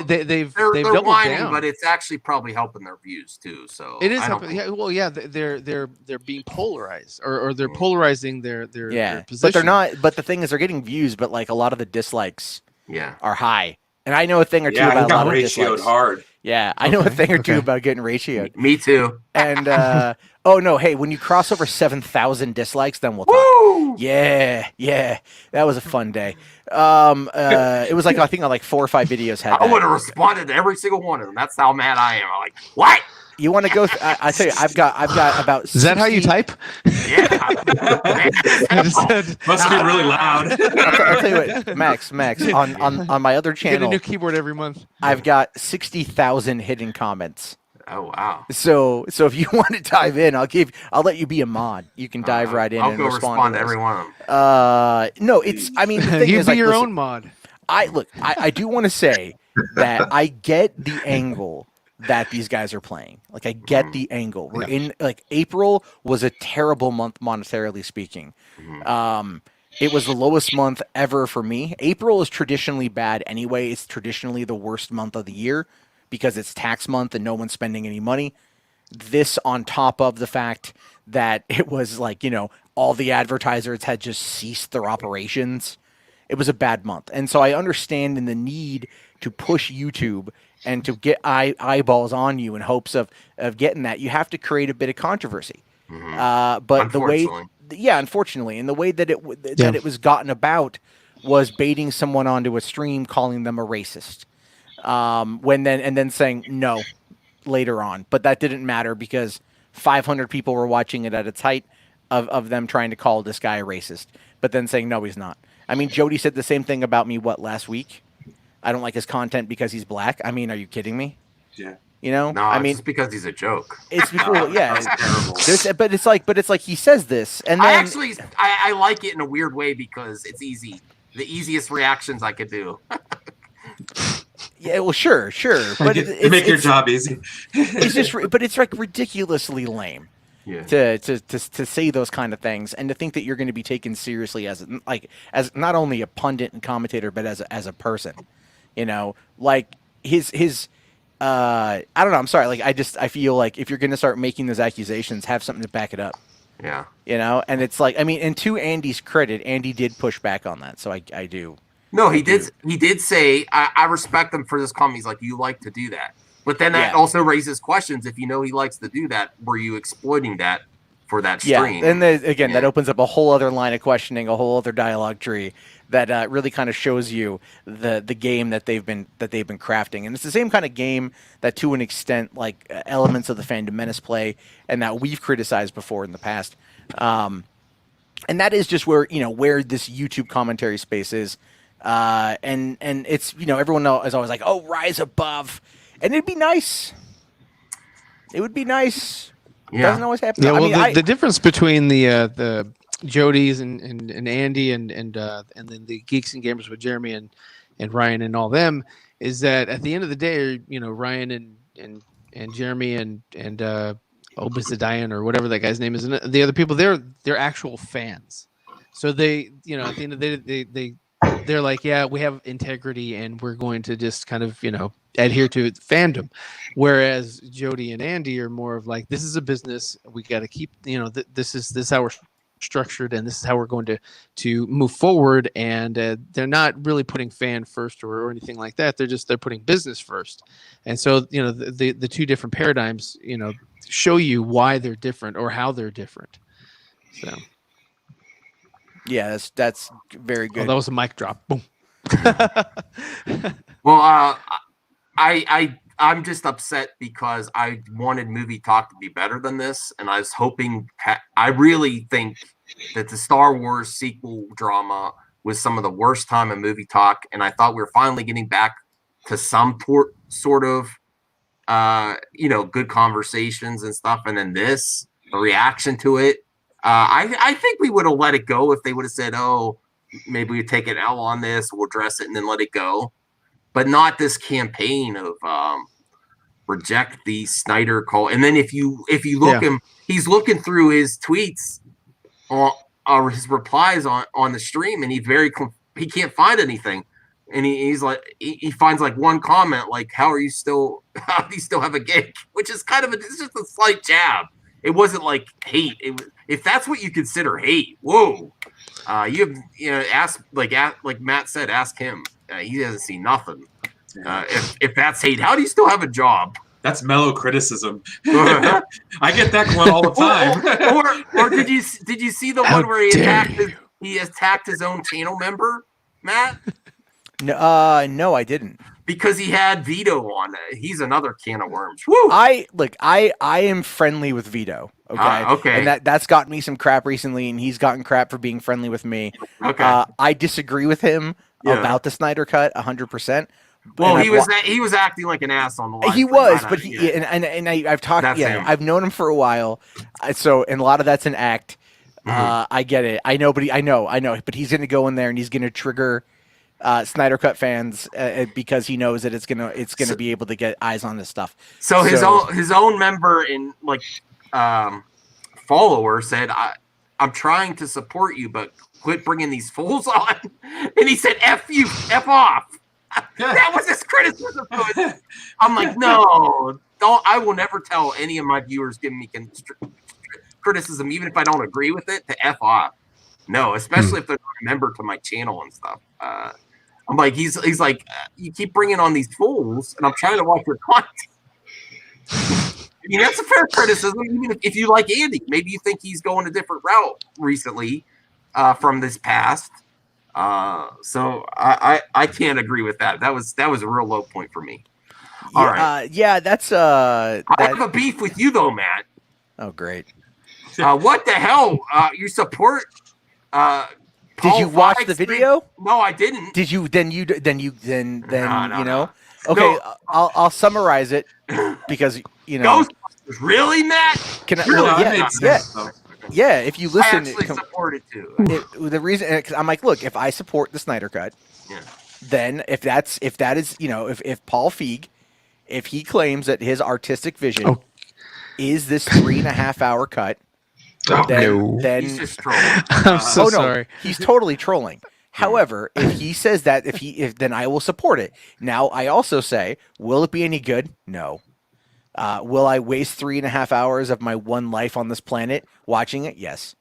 They've doubled whining, down, but it's actually probably helping their views too. So it is helping. Yeah, well, yeah, they're being polarized, or they're polarizing their position. But they're not. But the thing is, they're getting views, but like a lot of the dislikes, are high. And I know a thing or two about a lot of dislikes. Hard. Yeah, I know a thing or two about getting ratioed. Me too. And oh no, hey, when you cross over 7,000 dislikes, then we'll talk. Yeah, that was a fun day. It was like I think like 4 or 5 videos had. I would have responded to every single one of them. That's how mad I am. I'm like, what? You want to go? I tell you, I've got about. Is that how you type? Yeah. Must be really loud. I'll tell you what, Max. On my other channel, get a new keyboard every month. I've got 60,000 hidden comments. Oh wow! So if you want to dive in, I'll let you be a mod. You can dive right in and respond to every one of them. No, it's. I mean, the thing you is, be like, your listen, own mod. I do want to say that I get the angle that these guys are playing. Like I get the angle. We're in like April was a terrible month monetarily speaking. It was the lowest month ever for me. April is traditionally bad anyway. It's traditionally the worst month of the year because it's tax month and no one's spending any money. This on top of the fact that it was like, all the advertisers had just ceased their operations. It was a bad month. And so I understand in the need to push YouTube and to get eyeballs on you in hopes of getting that, you have to create a bit of controversy. But the way, unfortunately, and the way that it was gotten about was baiting someone onto a stream, calling them a racist, and then saying no later on. But that didn't matter because 500 people were watching it at its height of them trying to call this guy a racist, but then saying no, he's not. I mean, Jody said the same thing about me last week. I don't like his content because he's black. I mean, are you kidding me? Yeah. No, I mean, it's because he's a joke. It's because, but it's like he says this, and then I like it in a weird way because it's easy. The easiest reactions I could do. Yeah, well, sure, but it make your job easy. It's just, but it's like ridiculously lame. Yeah. To say those kind of things and to think that you're going to be taken seriously as not only a pundit and commentator but as a person, like his I don't know, I'm sorry, like I feel like if you're going to start making those accusations, have something to back it up. Yeah. And it's like, I mean, and to Andy's credit, Andy did push back on that, so I do. No, he did say I respect him for this comment. He's like, you like to do that. But then that also raises questions. If he likes to do that, were you exploiting that for that stream? Yeah, and again, that opens up a whole other line of questioning, a whole other dialogue tree that really kind of shows you the game that they've been crafting. And it's the same kind of game that, to an extent, like elements of the Fandom Menace play, and that we've criticized before in the past. And that is just where this YouTube commentary space is. And it's everyone is always like, oh, rise above. And it'd be nice. It would be nice. Yeah. It doesn't always happen. Yeah, well, the difference between the Jodies and Andy and then the Geeks and Gamers with Jeremy and Ryan and all them is that at the end of the day, Ryan and Jeremy and Obisidian or whatever that guy's name is, and the other people, they're actual fans. So they, at the end of the day, they're like, yeah, we have integrity and we're going to just kind of, adhere to fandom. Whereas Jody and Andy are more of like, this is a business. We got to keep, this is how we're structured and this is how we're going to move forward. And they're not really putting fan first or anything like that. They're putting business first. And so, the two different paradigms, show you why they're different or how they're different. So. Yeah, that's very good. Oh, that was a mic drop. Boom. Well, I'm just upset because I wanted Movie Talk to be better than this, and I was hoping. I really think that the Star Wars sequel drama was some of the worst time in movie talk, and I thought we were finally getting back to some sort of good conversations and stuff. And then the reaction to it, I think we would have let it go if they would have said, oh, maybe we take an L on this, we'll address it and then let it go. But not this campaign of reject the Snyder call. And then if you look him, he's looking through his tweets or his replies on the stream, and he can't find anything. And he's like, he finds like one comment like, how do you still have a gig? Which is kind of it's just a slight jab. It wasn't like hate. If that's what you consider hate, whoa. Ask like Matt said, ask him. He hasn't seen nothing. If that's hate, how do you still have a job? That's mellow criticism. I get that one all the time. or did you see the one where he attacked his own channel member, Matt? No, I didn't. Because he had Vito on it. He's another can of worms. Woo! I am friendly with Vito. Okay. Okay. And that's gotten me some crap recently, and he's gotten crap for being friendly with me. Okay. I disagree with him about the Snyder Cut 100%. Well, he was acting like an ass on the live. He was, but I've talked. I've known him for a while, so and a lot of that's an act. I get it. I know, but I know. But he's going to go in there and he's going to trigger Snyder Cut fans because he knows that it's gonna be able to get eyes on this stuff. So his own member and follower said, "I'm trying to support you, but quit bringing these fools on." And he said, "F you, F off." That was his criticism. I'm like, no, don't. I will never tell any of my viewers giving me criticism, even if I don't agree with it, to F off. No, especially if they're not a member to my channel and stuff. I'm like, he's like, you keep bringing on these fools, and I'm trying to watch your content. I mean, that's a fair criticism. Even if you like Andy, maybe you think he's going a different route recently from this past. So I can't agree with that. That was a real low point for me. All right. That's I have a beef with you though, Matt. Oh, great. What the hell? You support Did you watch the video? No, I didn't. Did you? Then you No. know. Okay, No. I'll summarize it because Ghostbusters, really, Matt? Can I? Really? Well, yeah. If you listen, I actually support it too. The reason I'm like, look, if I support the Snyder Cut, then if that is if Paul Feig, if he claims that his artistic vision is this 3.5 hour cut. Then he's just trolling. I'm so sorry. He's totally trolling. However, if he says that, then I will support it. Now, I also say, will it be any good? No. Will I waste 3.5 hours of my one life on this planet watching it? Yes.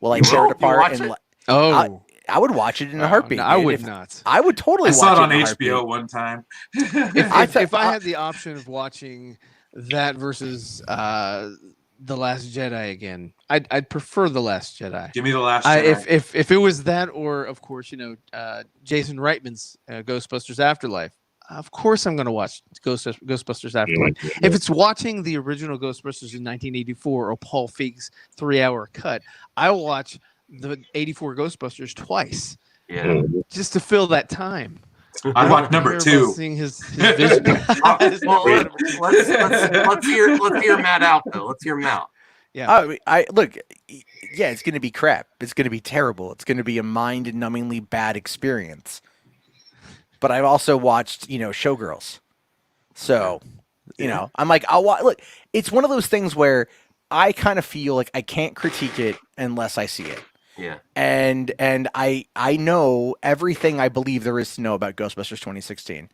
Will I tear it apart? I would watch it in a heartbeat. No, I would not. I would totally. I saw it on in a HBO heartbeat. one time. If I had the option of watching that versus The Last Jedi again, I'd prefer The Last Jedi. Give me The Last Jedi. If it was that, or of course, Jason Reitman's Ghostbusters Afterlife. Of course, I'm going to watch Ghostbusters Afterlife. If it's watching the original Ghostbusters in 1984 or Paul Feig's 3-hour cut, I will watch the 84 Ghostbusters twice. Yeah, just to fill that time. I watched number 2. Seeing his vision. Let's hear Matt out though. Let's hear him out. Yeah. I look. Yeah, it's going to be crap. It's going to be terrible. It's going to be a mind-numbingly bad experience. But I've also watched, Showgirls. So, I'm like, I'll watch. Look, it's one of those things where I kind of feel like I can't critique it unless I see it. Yeah. And I know everything I believe there is to know about Ghostbusters 2016.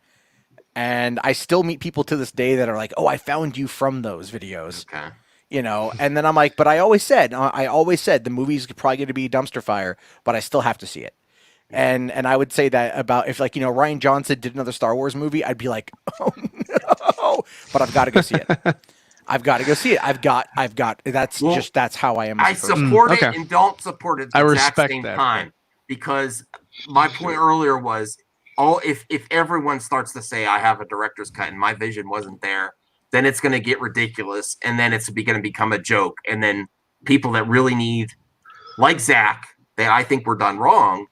And I still meet people to this day that are like, "Oh, I found you from those videos." Okay. And then I'm like, but I always said the movie's probably going to be a dumpster fire, but I still have to see it. And I would say that about if Rian Johnson did another Star Wars movie, I'd be like, oh no, but I've got to go see it. I've got to go see it. That's how I am. I support it and don't support it at the exact same time, because my point earlier was if everyone starts to say I have a director's cut and my vision wasn't there, then it's going to get ridiculous, and then it's going to become a joke, and then people that really need, like Zach, that I think were done wrong,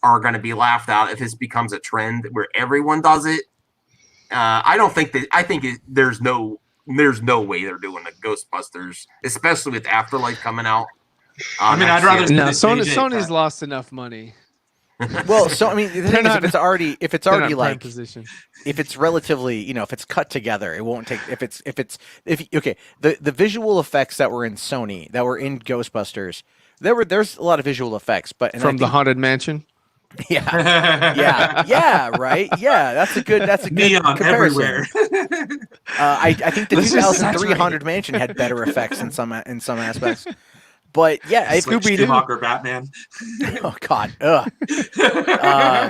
are going to be laughed out if this becomes a trend where everyone does it. I don't think that. I think there's no way they're doing the Ghostbusters, especially with Afterlife coming out. I mean, I'd rather No, see the JJ Sony's cut. lost enough money. Well, so I mean, the thing is, if it's already like, position. if it's relatively, if it's cut together, it won't take. Okay, the visual effects that were in Sony, that were in Ghostbusters, there's a lot of visual effects, but From the Haunted Mansion. Yeah, right. Yeah, that's a good Neon comparison. everywhere. I think the Let's just 2003 Haunted Mansion had better effects in some aspects. But yeah, It's like Schumacher Batman. Oh God. Ugh.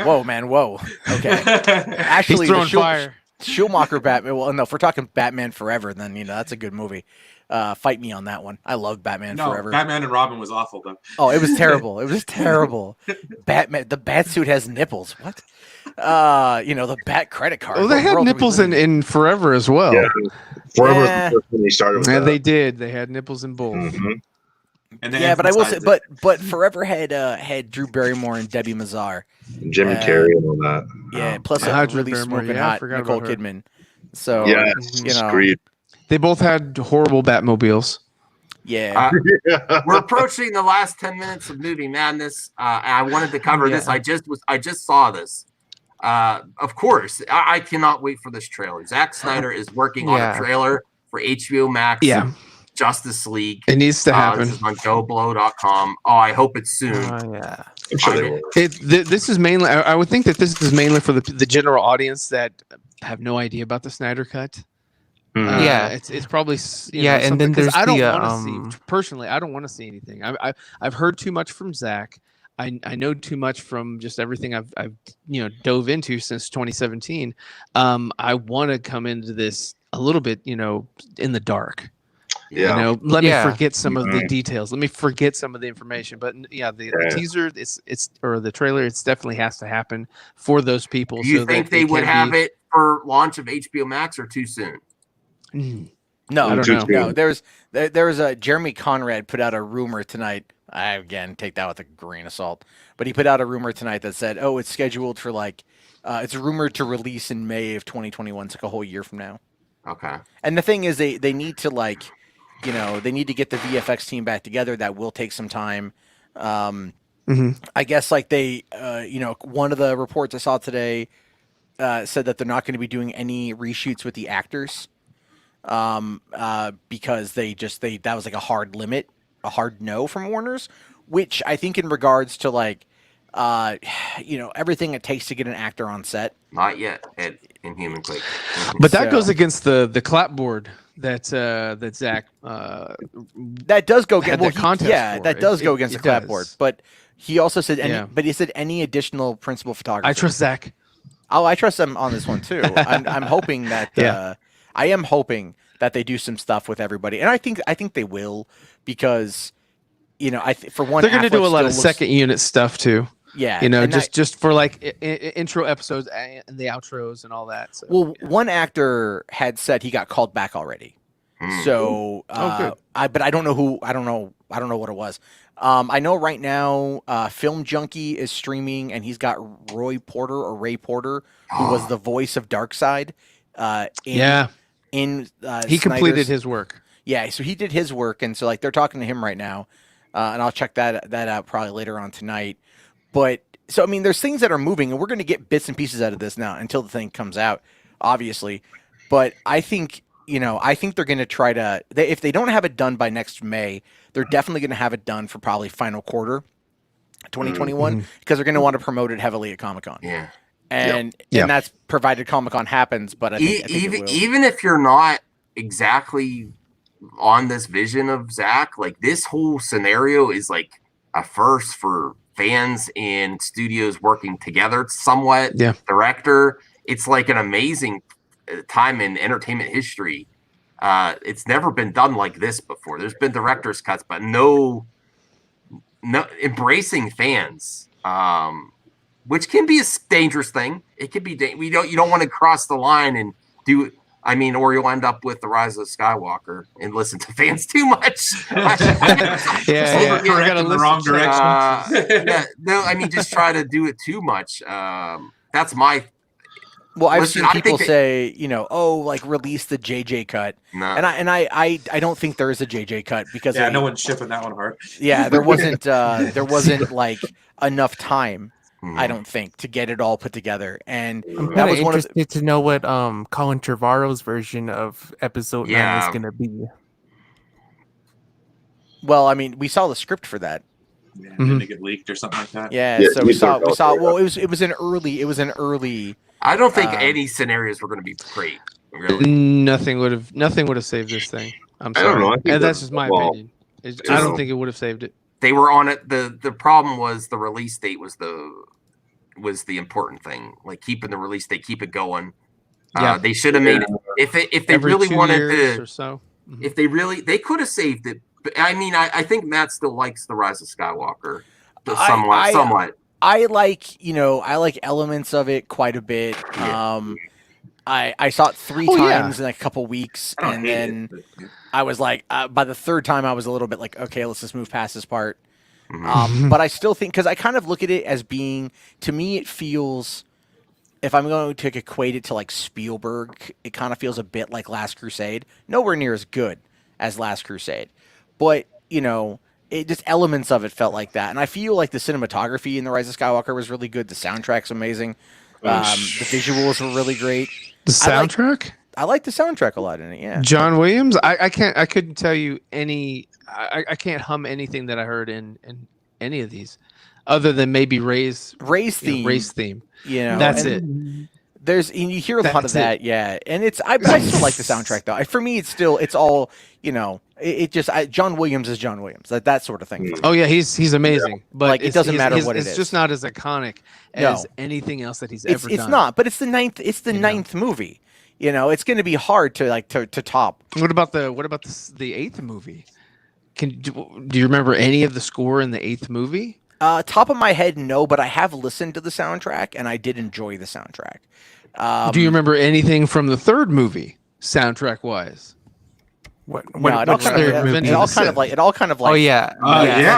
Whoa, man. Whoa. Okay. Actually, He's throwing fire. Schumacher Batman. Well, no, if we're talking Batman Forever, then that's a good movie. Fight me on that one. I love Batman Forever. Batman and Robin was awful though. Oh, it was terrible. It was terrible. Batman. The Batsuit has nipples. What? The Bat credit card. Oh, they had nipples in Forever as well. Yeah. Forever was the first when they started with Yeah, that. they did. They had nipples in both. Mm-hmm. And they yeah, but I will say, emphasized it. but Forever had Drew Barrymore and Debbie Mazar. Jim Carrey and all that. Yeah, plus Ah, a Drew really Barrymore, smoking yeah, I hot forgot Nicole about her. Kidman. So Yeah, you know, They both had horrible Batmobiles. yeah. We're approaching the last 10 minutes of Movie Madness. I wanted to cover this. I just saw this. Of course, I cannot wait for this trailer. Zack Snyder is working on a trailer for HBO Max. Yeah. Justice League. It needs to happen. This is on GoBlow.com. Oh, I hope it's soon. Yeah. I'm sure they will. This is mainly. I would think that this is mainly for the general audience that have no idea about the Snyder Cut. Yeah. It's probably and then there's I don't the, want to see personally. I don't want to see anything. I've heard too much from Zach. I know too much from just everything I've dove into since 2017. I want to come into this a little bit in the dark. Yeah. Let me forget some of the details. Let me forget some of the information. But the teaser, or the trailer, it definitely has to happen for those people. Do you think they would have it for launch of HBO Max or too soon? No, I don't know. No. There was a Jeremy Conrad put out a rumor tonight. I again take that with a grain of salt, but he put out a rumor tonight that said, "Oh, it's scheduled for it's rumored to release in May of 2021, it's like a whole year from now." Okay. And the thing is, they need to they need to get the VFX team back together. That will take some time. I guess one of the reports I saw today said that they're not going to be doing any reshoots with the actors because that was like a hard limit, a hard no from Warner's, which I think in regards to everything it takes to get an actor on set. Not yet in Human Quake. But that goes against the clapboard that Zach that does go had against that contest. that does go against the clapboard. does. But he also said But he said any additional principal photographer. I trust Zach. Oh, I trust them on this one too. I'm hoping that I am hoping that they do some stuff with everybody, and I think they will because for one They're going to do a lot of still second unit stuff too. Yeah, just for intro episodes and the outros and all that. So, well, one actor had said he got called back already. So, good. but I don't know who. I don't know what it was. I know right now, Film Junkie is streaming, and he's got Ray Porter, who was the voice of Darkseid. He completed his work. Yeah, so he did his work, and so they're talking to him right now, and I'll check that out probably later on tonight. But so I mean, there's things that are moving, and we're going to get bits and pieces out of this now until the thing comes out, obviously. But I think they're going to try to. If they don't have it done by next May, they're definitely going to have it done for probably final quarter, 2021, because they're going to want to promote it heavily at Comic-Con. Yeah, and that's provided Comic-Con happens. But I think even if you're not exactly on this vision of Zach, this whole scenario is a first for fans and studios working together somewhat. Director, it's an amazing time in entertainment history. It's never been done like this before. There's been director's cuts, but no embracing fans, which can be a dangerous thing. It could be you don't want to cross the line and do I mean, or you'll end up with the Rise of Skywalker and listen to fans too much. Overcorrect in the wrong direction. No, I mean, just try to do it too much. That's my. Well, I've seen people say, like release the JJ cut, and I don't think there is a JJ cut because no one's shipping that one hard. Yeah, there wasn't like enough time. I don't think to get it all put together, and I'm that kind was of one of interested to know what Colin Trevorrow's version of Episode 9 is going to be. Well, I mean, we saw the script for that. Yeah, didn't it get leaked or something like that? Yeah, so we saw. Well, it was an early. I don't think any scenarios were going to be great. Really, nothing would have saved this thing. I'm sorry, I don't know. And that's just my opinion. I don't think it would have saved it. They were on it. The problem was the release date was the important thing. Like keeping the release date, keep it going. They should have made it if they Every really 2 wanted years to. Or so. If they could have saved it. But, I mean, I think Matt still likes the Rise of Skywalker, somewhat. I like elements of it quite a bit. I saw it 3 times in a couple weeks, and then I was like, by the 3rd time, I was a little bit like, okay, let's just move past this part. But I still think, because I kind of look at it as being, to me, it feels, if I'm going to equate it to like Spielberg, it kind of feels a bit like Last Crusade. Nowhere near as good as Last Crusade, but it just elements of it felt like that. And I feel like the cinematography in The Rise of Skywalker was really good. The soundtrack's amazing. The visuals were really great. The soundtrack? I like the soundtrack a lot in it. Yeah. John Williams? I couldn't tell you any. I can't hum anything that I heard in any of these, other than maybe Ray's theme. Ray's theme. That's it. You hear a lot of that, yeah. And I still like the soundtrack though. For me, it's all John Williams is John Williams, that sort of thing. Oh yeah, he's amazing. But like, it doesn't matter what it is. It's just not as iconic as anything else that he's ever done. It's not, but it's the ninth. It's the ninth movie. It's going to be hard to top. What about the 8th movie? Do you remember any of the score in the 8th movie? Top of my head, no, but I have listened to the soundtrack and I did enjoy the soundtrack. Do you remember anything from the 3rd movie, soundtrack wise? It all kind of like. Oh yeah.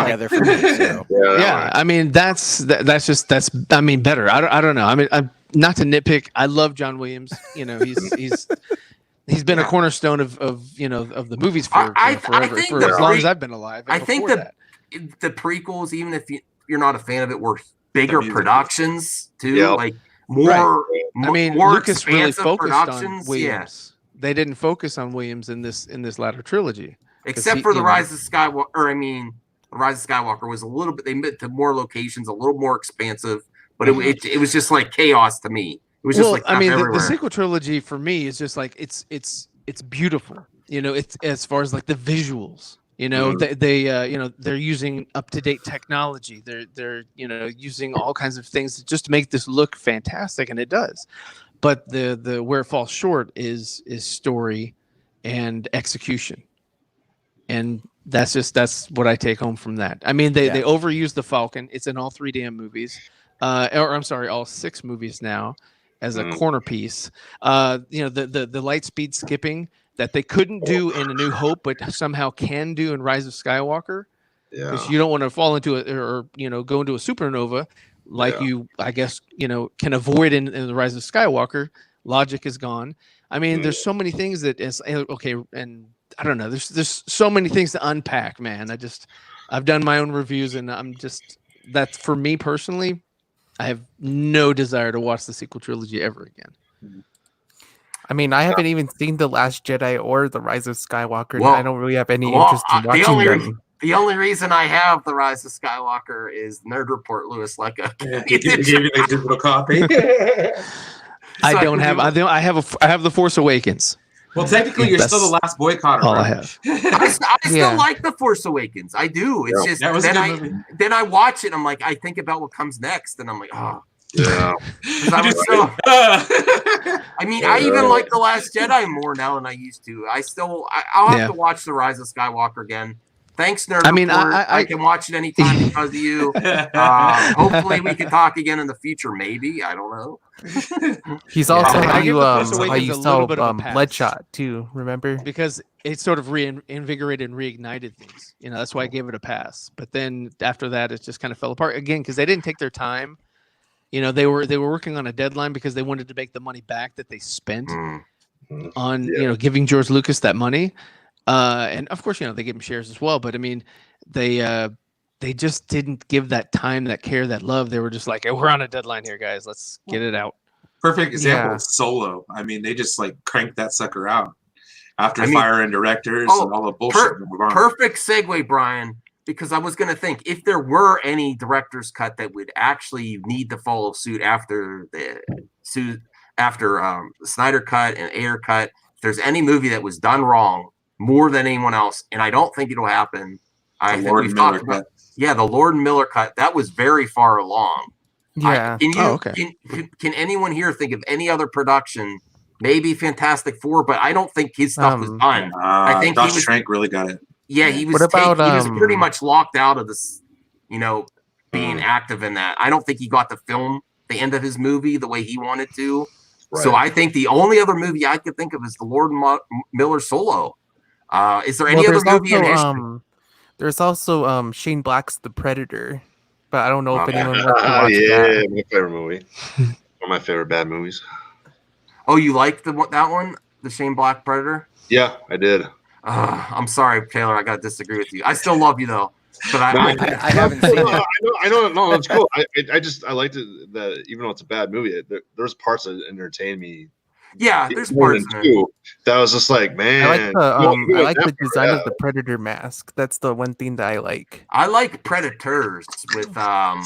Together for me, so. Yeah. I mean, that's better. I don't know. I mean, I'm not to nitpick. I love John Williams. He's been a cornerstone of the movies for forever, for as long as I've been alive. I think the prequels, even if you're not a fan of it, were bigger productions too. Yep. Like more. I mean, more Lucas really focused productions. on Williams. They didn't focus on Williams in this latter trilogy, except for the Rise of Skywalker. The Rise of Skywalker was a little bit. They went to more locations, a little more expansive, but it was just like chaos to me. It was just like the sequel trilogy for me is just like it's beautiful. It's as far as like the visuals. They're using up-to-date technology. They're using all kinds of things just to make this look fantastic, and it does. But the where it falls short is story and execution, and that's what I take home from that. I mean, they overuse the Falcon. It's in all 3 damn movies, all 6 movies now as a corner piece. The light speed skipping that they couldn't do in A New Hope, but somehow can do in Rise of Skywalker. Yeah, because you don't want to fall into it or go into a supernova. Like you, I guess, can avoid in the Rise of Skywalker. Logic is gone. I mean, there's so many things that is okay, and I don't know. There's so many things to unpack, man. I've done my own reviews, and that's for me personally. I have no desire to watch the sequel trilogy ever again. I mean, I haven't even seen The Last Jedi or The Rise of Skywalker. And I don't really have any interest in watching them. The only reason I have The Rise of Skywalker is Nerd Report Lewis Lecca. He gave you a digital copy. I have The Force Awakens. Well, technically, you're still the last boycotter. All I have. I still like The Force Awakens. I do. It's just then I watch it. I'm like, I think about what comes next, and I'm like, oh. Yeah. I mean, I even like The Last Jedi more now than I used to. I'll have to watch The Rise of Skywalker again. Thanks, Nerd I mean, Report. I can watch it anytime because of you. Hopefully, we can talk again in the future. Maybe, I don't know. He's also I how give you The Force how Awakens you a little saw bit of a pass. Bloodshot too. Remember? Because it sort of reinvigorated and reignited things. You know, that's why I gave it a pass. But then after that, it just kind of fell apart again because they didn't take their time. You know, they were working on a deadline because they wanted to make the money back that they spent on you know giving George Lucas that money. And of course, you know, they gave him shares as well. But I mean, they just didn't give that time, that care, that love. They were just like, hey, we're on a deadline here, guys. Let's get it out. Perfect example of Solo. I mean, they just like cranked that sucker out after firing directors and all the bullshit. Perfect segue, Brian, because I was going to think if there were any director's cut that would actually need to follow suit after the Snyder cut and Ayer cut, if there's any movie that was done wrong more than anyone else, and I don't think it'll happen. I think we've talked about the Lord and Miller cut. That was very far along. Yeah. Can anyone here think of any other production? Maybe Fantastic Four, but I don't think his stuff was done. I think Josh Trank really got it. Yeah, he was. What about, he was pretty much locked out of this, you know, being active in that. I don't think he got to film the end of his movie the way he wanted to. Right. So I think the only other movie I could think of is the Lord Miller Solo. Is there any other movie in history? There's also Shane Black's The Predator, but I don't know if anyone wants to watch that. My favorite movie. One of my favorite bad movies. Oh, you like that one, the Shane Black Predator? Yeah, I did. I'm sorry, Taylor. I got to disagree with you. I still love you though, but I haven't seen it. I know. No, it's cool. I liked it. That even though it's a bad movie, there's parts that entertain me. Yeah, there's parts too. That was just like, man. I like the design of the Predator mask. That's the one thing that I like. I like Predators with that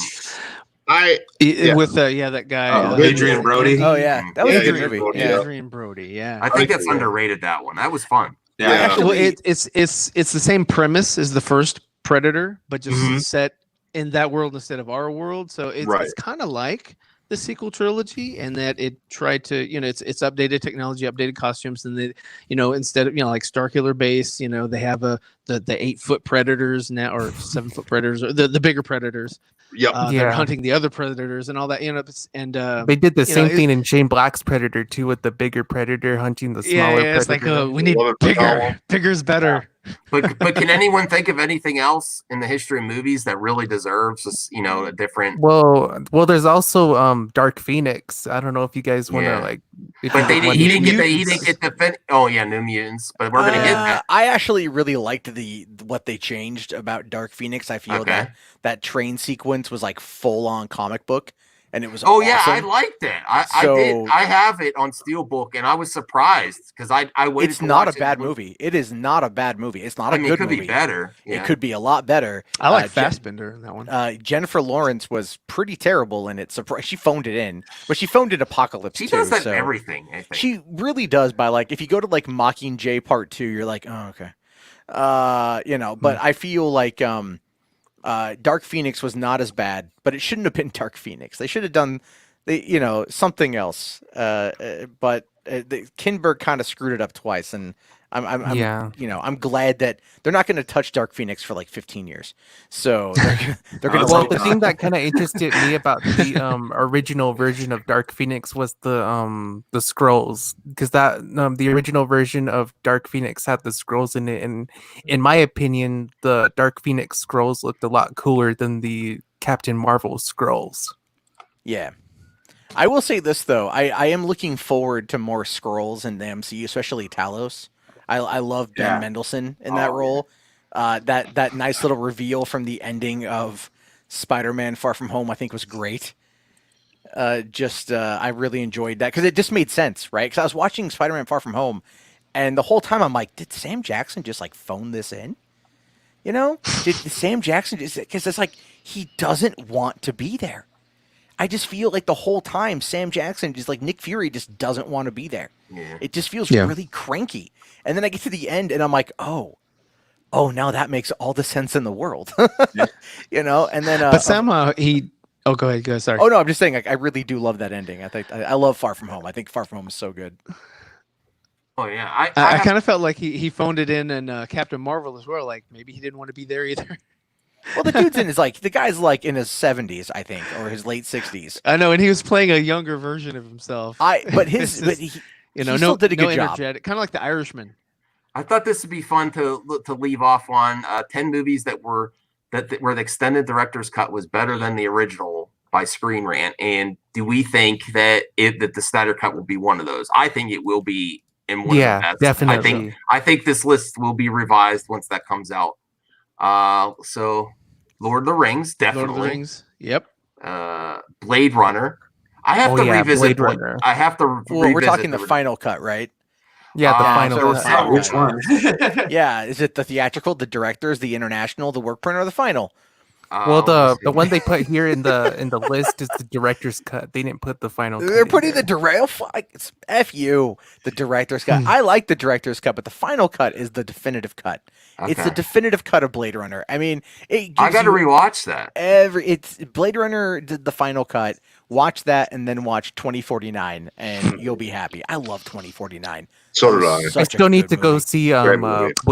guy Adrian Brody. Oh yeah, that was a good movie. Adrian Brody. Yeah, I think that's underrated. That one. That was fun. Yeah, well, it's the same premise as the first Predator, but just set in that world instead of our world. So it's kind of like the sequel trilogy, and that it tried to, you know, it's updated technology, updated costumes, and they, you know, instead of, you know, like Starkiller base, you know, they have the 8-foot predators now, or 7-foot predators, or the bigger predators. They're hunting the other predators and all that, you know, and they did the same thing in Shane Black's Predator too, with the bigger predator hunting the smaller predator. It's like, we need bigger. Bigger's better. But can anyone think of anything else in the history of movies that really deserves, you know, a different? Well, there's also Dark Phoenix. I don't know if you guys want to like. But he didn't get the oh yeah, New Mutants. But we're gonna get that. I actually really liked what they changed about Dark Phoenix. I feel that train sequence was like full on comic book. And it was awesome. Yeah, I liked it. I did. I have it on Steelbook, and I was surprised because I waited. It's not a bad movie. It is not a bad movie. It's not a good movie. It could be better. Yeah. It could be a lot better. I like Fassbender in that one. Jennifer Lawrence was pretty terrible in it. She phoned it in, but she phoned it Apocalypse. She does that in everything. I think. She really does. By like, if you go to like Mockingjay Part 2, you're like, oh okay, you know. But I feel like Dark Phoenix was not as bad, but it shouldn't have been Dark Phoenix. They should have done, something else. But Kinberg kind of screwed it up twice, and I'm glad that they're not going to touch Dark Phoenix for like 15 years. So they're going to. Well, the thing that kind of interested me about the original version of Dark Phoenix was the scrolls, because that the original version of Dark Phoenix had the scrolls in it, and in my opinion, the Dark Phoenix scrolls looked a lot cooler than the Captain Marvel scrolls. Yeah. I will say this though, I am looking forward to more scrolls in the MCU, especially Talos. I love Ben Mendelsohn in that role. That nice little reveal from the ending of Spider-Man Far From Home, I think, was great. I really enjoyed that because it just made sense, right? Because I was watching Spider-Man Far From Home, and the whole time I'm like, did Sam Jackson just like phone this in? You know, did Sam Jackson just, because it's like he doesn't want to be there. I just feel like the whole time Sam Jackson just like Nick Fury just doesn't want to be there. Yeah. It just feels really cranky. And then I get to the end and I'm like, oh, now that makes all the sense in the world. You know, and then but somehow he. Oh, go ahead. Sorry. Oh no, I'm just saying. I really do love that ending. I love Far From Home. I think Far From Home is so good. Oh yeah, I kind of felt like he phoned it in Captain Marvel as well. Like maybe he didn't want to be there either. Well, the dude's in his the guy's like in his 70s, I think, or his late 60s. I know, and he was playing a younger version of himself. But he still did a good job. Kind of like the Irishman. I thought this would be fun to leave off on 10 movies where the extended director's cut was better than the original by Screen Rant. And do we think that the Snyder cut will be one of those? I think it will be. In one of the best. Definitely. I think this list will be revised once that comes out. So Lord of the Rings, definitely. Lord of the Rings. Yep. Blade Runner. I have to revisit Blade Runner. I have to revisit. Well, we're talking the final cut, right? Yeah, the final cut. Which one? Yeah, is it the theatrical, the directors, the international, the work print, or the final? Well, the one they put here in the list is the director's cut. They didn't put the final. They're putting the it's F you, the director's cut. I like the director's cut, but the final cut is the definitive cut. Okay. It's the definitive cut of Blade Runner. I mean, I got to rewatch that. It's Blade Runner did the final cut. Watch that and then watch 2049, and you'll be happy. I love 2049. So did I. I still need to go see I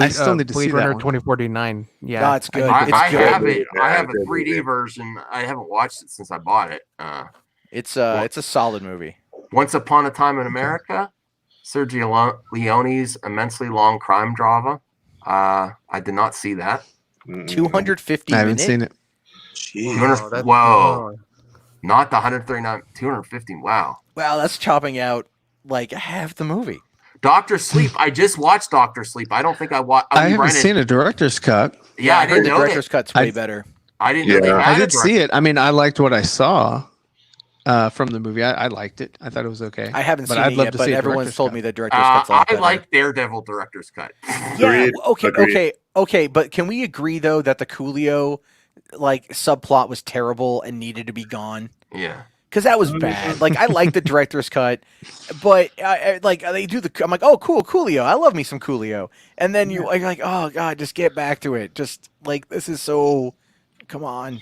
still need to Blade see Runner that 2049. Yeah, No, it's good. I good. have it. I have a 3D version. I haven't watched it since I bought it. It's a solid movie. Once Upon a Time in America, Sergio Leone's immensely long crime drama. I did not see that. 250 I haven't minutes. seen it. Jeez. Whoa. Not the 139, 250. Wow. Wow, that's chopping out like half the movie. Doctor Sleep. I just watched Doctor Sleep. I don't think I watched. I haven't seen a director's cut. Yeah, I heard didn't the know director's cut's way better. I didn't know they had I a did see director. it. I mean, I liked what I saw from the movie. I liked it. I thought it was okay. I haven't but seen I'd it love yet, to but see a everyone's director's told cut. me the director's cut's a lot I better. like Daredevil director's cut. Yeah, Agreed. okay, but can we agree though that the Coolio subplot was terrible and needed to be gone? Yeah. Because that was bad. Like I like the director's cut, but they do I'm like, oh cool, Coolio. I love me some Coolio. And then you're like, oh god, just get back to it. Just like this is so. Come on.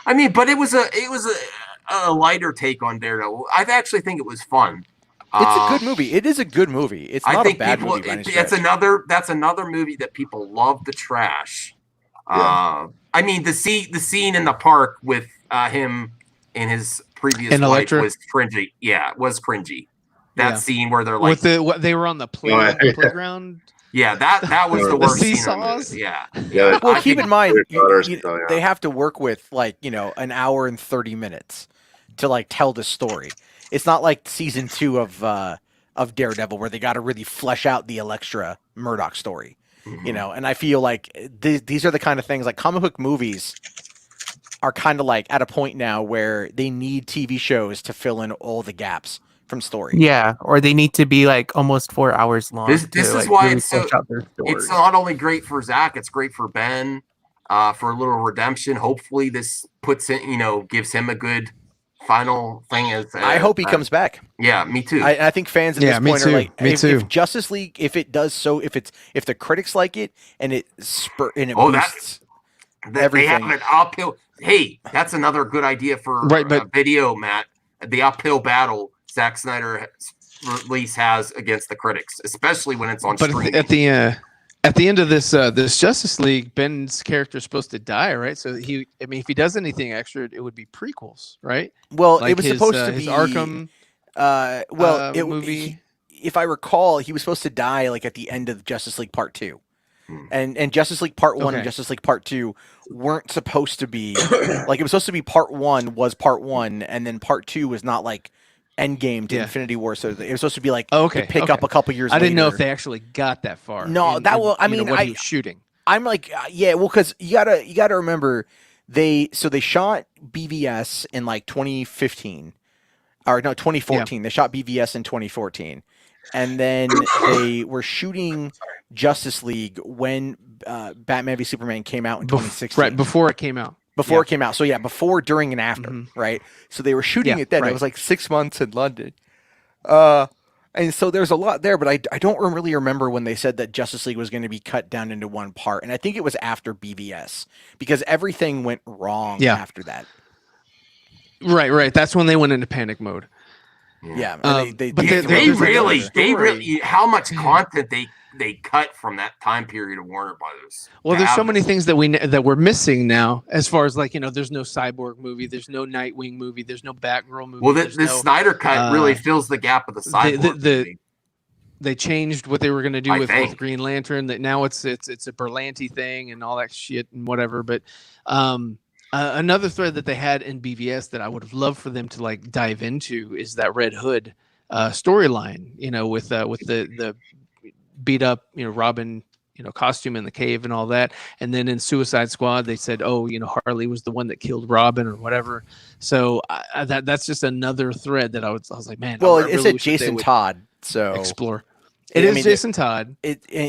I mean, but it was a lighter take on Daredevil. I actually think it was fun. It's a good movie. It is a good movie. It's not a bad movie. By any That's stretch. that's another movie that people love to trash. I mean, the scene in the park with him and his previous And wife Elektra? was cringy. Yeah, it was cringy. That Yeah. scene where they're like, they were on the playground. yeah, that was the The worst scene. in the seesaws? movie. Yeah. Yeah. Well, I keep think- in mind, daughters, they have to work with an hour and 30 minutes to tell the story. It's not like season 2 of Daredevil where they got to really flesh out the Elektra Murdoch story, And I feel like these are the kind of things like comic book movies are kind of at a point now where they need TV shows to fill in all the gaps from story. Yeah, or they need to be almost 4 hours long. This is why really it's so. flesh out their It's stories. not only great for Zach; it's great for Ben. For a little redemption. Hopefully, this puts in, gives him a good final thing. I hope he comes back. Yeah, me too. I think fans at Yeah, this me point too. are like, Me too. if Justice League, if it does so, if the critics like it and it boosts They everything. have an uphill. Hey, that's another good idea for Right, a but- video, Matt. The uphill battle Zack Snyder release has against the critics, especially when it's on But streaming. at the end of this Justice League, Ben's character is supposed to die, right? So if he does anything extra, it would be prequels, right? Well, Like it was his, supposed to his be Arkham. movie. If I recall, he was supposed to die at the end of Justice League Part 2. And Justice League Part 1 and Okay. Justice League Part 2 weren't supposed to be it was supposed to be Part 1 was Part 1 and then Part 2 was not Endgame to Yeah. Infinity War, so it was supposed to be Okay, to pick okay. up a couple years I didn't know later. if they actually got that far. No, that will. I mean, what I he was shooting. I'm because you gotta remember they shot BVS in 2015 or no 2014. They shot BVS in 2014, and then they were shooting Justice League when Batman v Superman came out in 2016. Right before it came out. Before it came out. So yeah, before, during, and after, right? So they were shooting Yeah, it then. right. It was 6 months in London. And so there's a lot there, but I don't really remember when they said that Justice League was going to be cut down into one part. And I think it was after BVS because everything went wrong Yeah. after that. Right. That's when they went into panic mode. Yeah, they really how much content they cut from that time period of Warner Brothers. Well, there's so many things that we're missing now, as far as like, there's no Cyborg movie, there's no Nightwing movie, there's no Batgirl movie. Well, the Snyder cut really fills the gap of the Cyborg movie. They changed what they were going to do with Green Lantern. That now it's a Berlanti thing and all that shit and whatever. But another thread that they had in BVS that I would have loved for them to like dive into is that Red Hood storyline. With the beat up Robin costume in the cave and all that. And then in Suicide Squad they said, Harley was the one that killed Robin or whatever. So that's just another thread that I was like, man. Well, I it's really a Jason Todd. So explore. It is Jason Todd.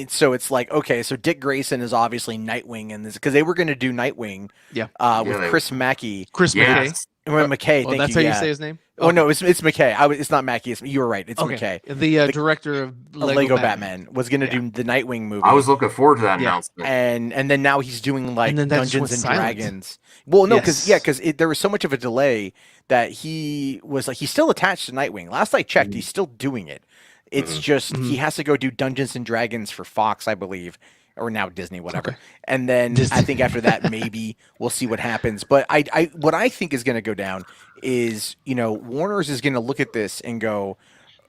So it's like, okay, so Dick Grayson is obviously Nightwing in this because they were going to do Nightwing. With Chris Mackey. McKay. McKay. Well, that's how you say his name. Oh no, it's McKay. It's not Mackey. You were right. It's McKay. The director of Lego Batman was going to do the Nightwing movie. I was looking forward to that announcement. And then now he's doing like Dungeons and Dragons. Well, no, because there was so much of a delay that he was like he's still attached to Nightwing. Last I checked, he's still doing it. It's just he has to go do Dungeons and Dragons for Fox, I believe, or now Disney, whatever. Okay. And then I think after that, maybe we'll see what happens. But what I think is going to go down is, Warner's is going to look at this and go,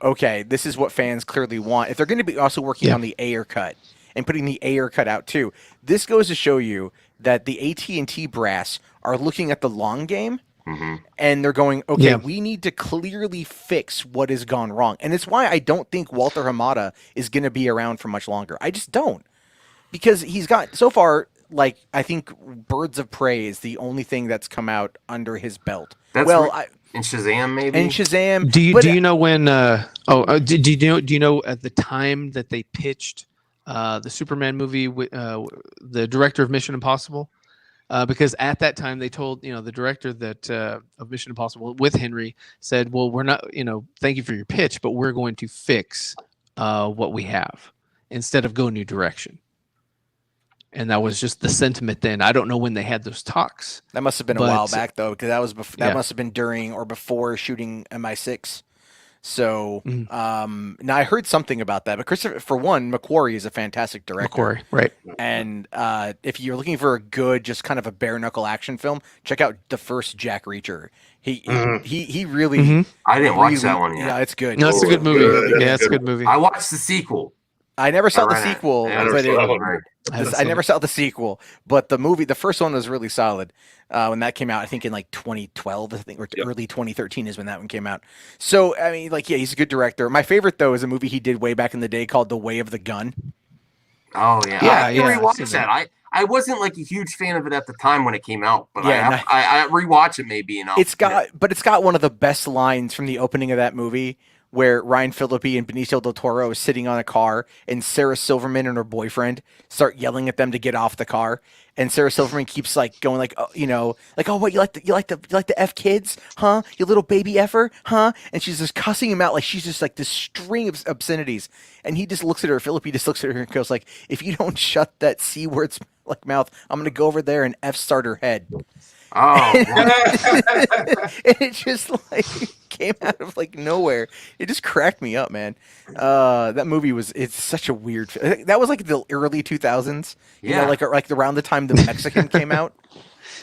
okay, this is what fans clearly want. If they're going to be also working on the Ayer cut and putting the Ayer cut out too, this goes to show you that the AT&T brass are looking at the long game. And they're going, okay, we need to clearly fix what has gone wrong. And it's why I don't think Walter Hamada is going to be around for much longer. I just don't. Because he's got, so far, like, I think Birds of Prey is the only thing that's come out under his belt. And Shazam, maybe? And Shazam. Do you know when, do you know at the time that they pitched the Superman movie with the director of Mission Impossible? Because at that time they told the director that of Mission Impossible with Henry said, well, we're not thank you for your pitch, but we're going to fix what we have instead of go new direction. And that was just the sentiment then. I don't know when they had those talks. That must have been a while back though, because that was that must have been during or before shooting MI6. So now I heard something about that, but Christopher, for one, McQuarrie is a fantastic director. McQuarrie, right? And if you're looking for a good, just kind of a bare knuckle action film, check out the first Jack Reacher. He really. I didn't watch that one yet. Yeah, it's good. No, it's a good movie. Yeah, it's a good movie. I watched the sequel. I never saw the sequel, I never saw the sequel, but the first one was really solid when that came out. I think in like 2012, I think, or early 2013 is when that one came out. So I mean, he's a good director. My favorite though is a movie he did way back in the day called The Way of the Gun. Oh yeah, I rewatched that. I wasn't like a huge fan of it at the time when it came out, but I rewatch it maybe. It's got one of the best lines from the opening of that movie, where Ryan Phillippe and Benicio del Toro is sitting on a car, and Sarah Silverman and her boyfriend start yelling at them to get off the car, and Sarah Silverman keeps going what you like the F kids, huh? You little baby effer, huh? And she's just cussing him out like she's just like this string of obscenities, and he just looks at her. Phillippe just looks at her and goes like, "If you don't shut that C word's mouth, I'm gonna go over there and F start her head." Oh, and it just came out of nowhere. It just cracked me up, man. That movie it's such a weird. That was the early 2000s. You know, around the time The Mexican came out.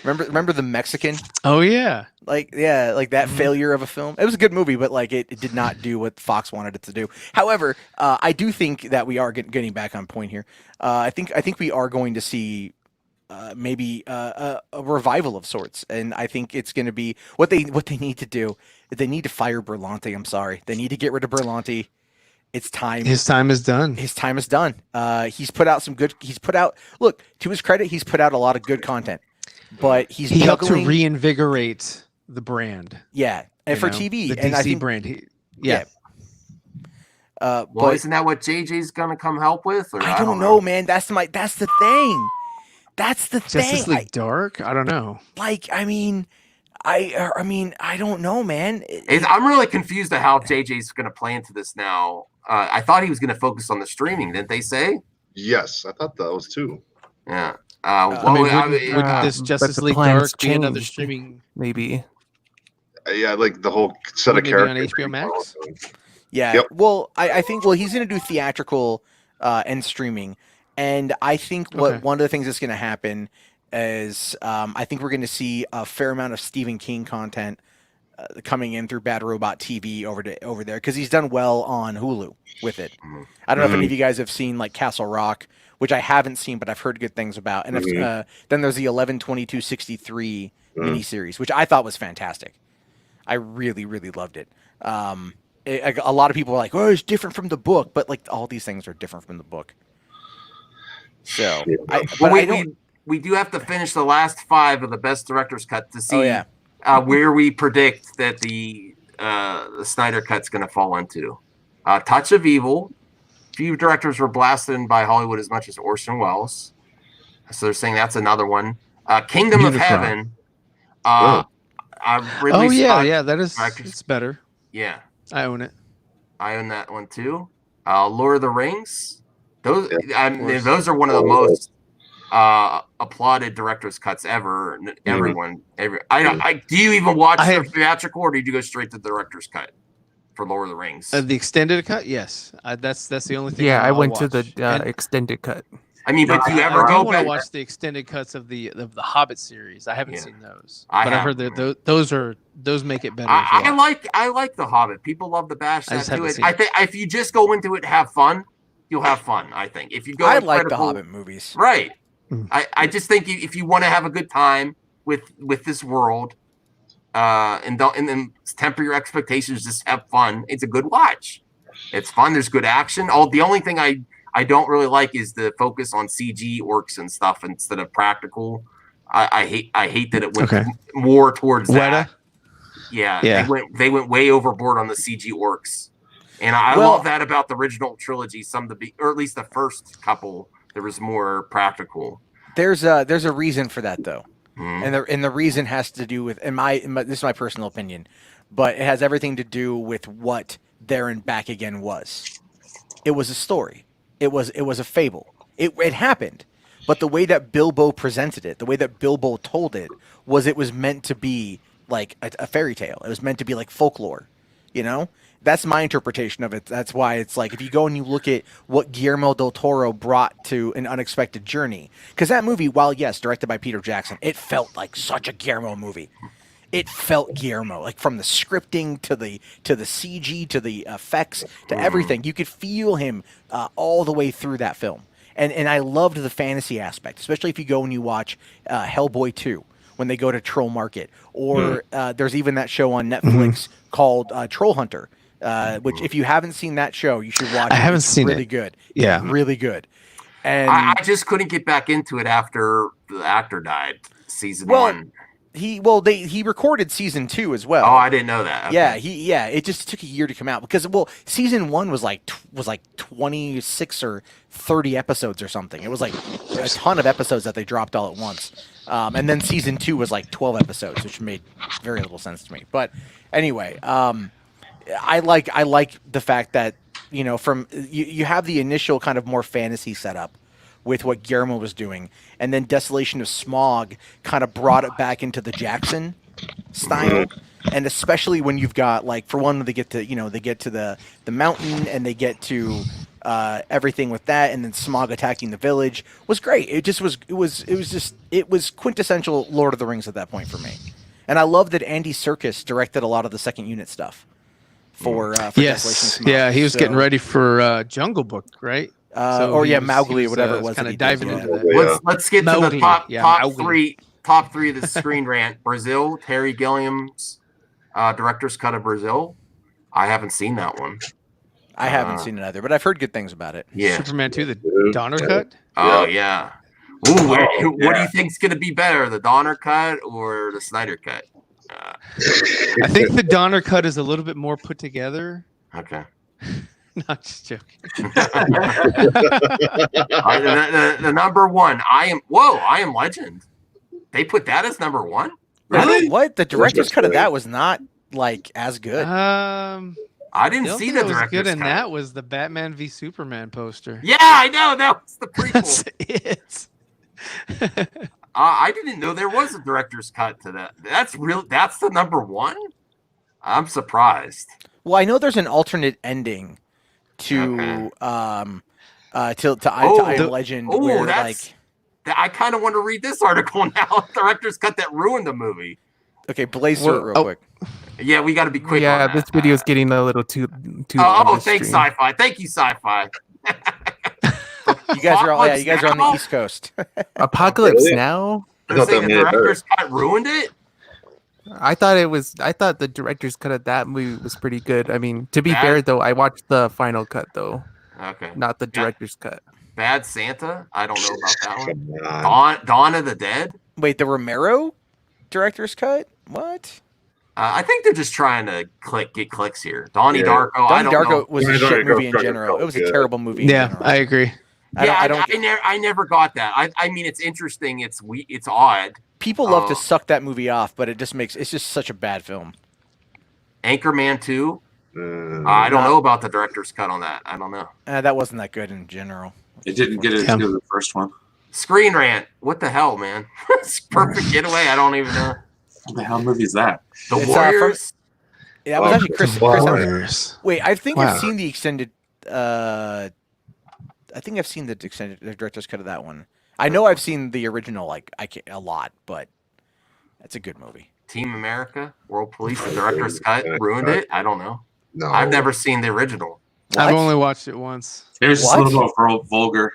Remember The Mexican? Oh yeah. That failure of a film. It was a good movie, but it did not do what Fox wanted it to do. However, I do think that we are getting back on point here. I think we are going to see maybe a revival of sorts, and I think it's going to be what they need to do. They need to fire Berlanti. I'm sorry, they need to get rid of Berlanti. It's time. His time is done. His time is done. He's put out some good. Look, to his credit, he's put out a lot of good content, but he helped to reinvigorate the brand. Yeah, and for TV, the and DC I think brand. But isn't that what JJ's gonna come help with? Or I don't know, man. That's the thing. That's the thing. Justice League Dark? I don't know. I mean, I don't know, man. I'm really confused at how JJ's going to play into this now. I thought he was going to focus on the streaming, didn't they say? Yes, I thought that was too. Yeah. Would this Justice League Dark be another streaming? Maybe. Yeah, like the whole set Wouldn't of it be on characters. HBO Max? Yeah. Yep. Well, I think he's going to do theatrical and streaming, and I think Okay. one of the things that's going to happen is I think we're going to see a fair amount of Stephen King content coming in through Bad Robot TV over there because he's done well on Hulu with it. I don't know if any of you guys have seen like Castle Rock, which I haven't seen, but I've heard good things about. And then there's the 11/22/63 miniseries, which I thought was fantastic. I really, really loved it. A lot of people are like, "Oh, it's different from the book," but like all these things are different from the book. So, we do have to finish the last 5 of the best director's cut to see Oh, where we predict that the Snyder cut's going to fall into. Touch of Evil. Few directors were blasted by Hollywood as much as Orson Welles, so they're saying that's another one. Kingdom of Unicron. Heaven. Oh yeah, that is. It's better. Yeah, I own it. I own that one too. Lord of the Rings. Those those are one of the most applauded director's cuts ever. Everyone, do you even watch the theatrical, or did you go straight to the director's cut for Lord of the Rings? The extended cut, yes. That's the only thing. Yeah, I I'll went to watch. the extended cut. I mean, but do you ever I go want back? to watch the extended cuts of the Hobbit series. I haven't seen those, I but I've heard that those make it better. As well. I like the Hobbit. People love to bash I that just too. haven't seen I it. think if you just go into it, and have fun, you'll have fun. I think if you go, I in like the critical- Hobbit movies. Right. I just think if you want to have a good time with this world, and then temper your expectations, just have fun. It's a good watch. It's fun. There's good action. The only thing I don't really like is the focus on CG orcs and stuff instead of practical. I hate that it went more towards that. Yeah. They went way overboard on the CG orcs, and I love that about the original trilogy. Or at least the first couple, there was more practical. There's a reason for that though, and the reason has to do with this is my personal opinion, but it has everything to do with what There and Back Again was. It was a story. It was a fable. It happened, but the way that Bilbo presented it, the way that Bilbo told it was meant to be like a fairy tale. It was meant to be like folklore, That's my interpretation of it. That's why it's like if you go and you look at what Guillermo del Toro brought to An Unexpected Journey, because that movie, while yes, directed by Peter Jackson, it felt like such a Guillermo movie. It felt Guillermo, like from the scripting to the CG to the effects to everything. You could feel him all the way through that film, and I loved the fantasy aspect, especially if you go and you watch Hellboy 2 when they go to Troll Market, or there's even that show on Netflix called Troll Hunter, which if you haven't seen that show, you should watch. I haven't seen really it. Good. Yeah, it's really good. And I just couldn't get back into it after the actor died. Season 1. He recorded season 2 as well. Oh, I didn't know that. Okay. Yeah, it just took a year to come out because season 1 was like 26 or 30 episodes or something. It was like a ton of episodes that they dropped all at once. And then season 2 was like 12 episodes, which made very little sense to me. But anyway, I like the fact that from you have the initial kind of more fantasy setup with what Guillermo was doing, and then Desolation of Smog kind of brought it back into the Jackson style, and especially when you've got like, for one, they get to the mountain, and they get to everything with that, and then Smog attacking the village was great. It was quintessential Lord of the Rings at that point for me, and I love that Andy Serkis directed a lot of the second unit stuff for Desolation of Smog. Yeah, he was getting ready for Jungle Book, right? Mowgli, whatever it was. Kind of diving into that. Let's get Mowgli. to the Mowgli. top three of the Screen Rant. Brazil, Terry Gilliam's director's cut of Brazil. I haven't seen that one. I haven't seen it either, but I've heard good things about it. Yeah. Superman 2, the Donner cut. Oh yeah. Ooh, what do you think's going to be better, the Donner cut or the Snyder cut? I think the Donner cut is a little bit more put together. Okay. Not just joking. The number one. I Am Legend. They put that as number one. Really? What? The director's cut of that was not like as good. I didn't see the that was director's good, and cut. that was the Batman v Superman poster. Yeah, I know that was the prequel. That's it. I didn't know there was a director's cut to that. That's real. That's the number one. I'm surprised. Well, I know there's an alternate ending to I Am Legend where like I kind of want to read this article now. Director's cut that ruined the movie. Okay, blaze through it real quick. Yeah, we got to be quick. Yeah, on that. this video's getting a little too. Oh, thanks, Sci-Fi. Thank you, Sci-Fi. You guys are all you guys are on the East Coast. Apocalypse Now. They're saying the director's cut ruined it. I thought the director's cut of that movie was pretty good. I mean, to be fair though, I watched the final cut though. Okay. Not the director's cut. Bad Santa? I don't know about that one. Dawn of the Dead? Wait, the Romero director's cut? What? I think they're just trying to get clicks here. Donnie Darko. Donnie Darko was a shit movie in general. It was a terrible movie. Yeah, I agree. I never got that. I mean, it's interesting. It's odd. People love to suck that movie off, but it's just such a bad film. Anchorman 2. I don't know about the director's cut on that. I don't know. That wasn't that good in general. It didn't get as good as the first one. Screen Rant. What the hell, man? Perfect Getaway. I don't even know. What the hell movie is that? The Warriors. Yeah, it was actually Chris Warriors. Wait, I think I've seen the extended. I think I've seen the director's cut of that one. I know I've seen the original a lot, but that's a good movie. Team America, World Police, the director's cut ruined it. I don't know. No, I've never seen the original. I've only watched it once. It was just a little vulgar.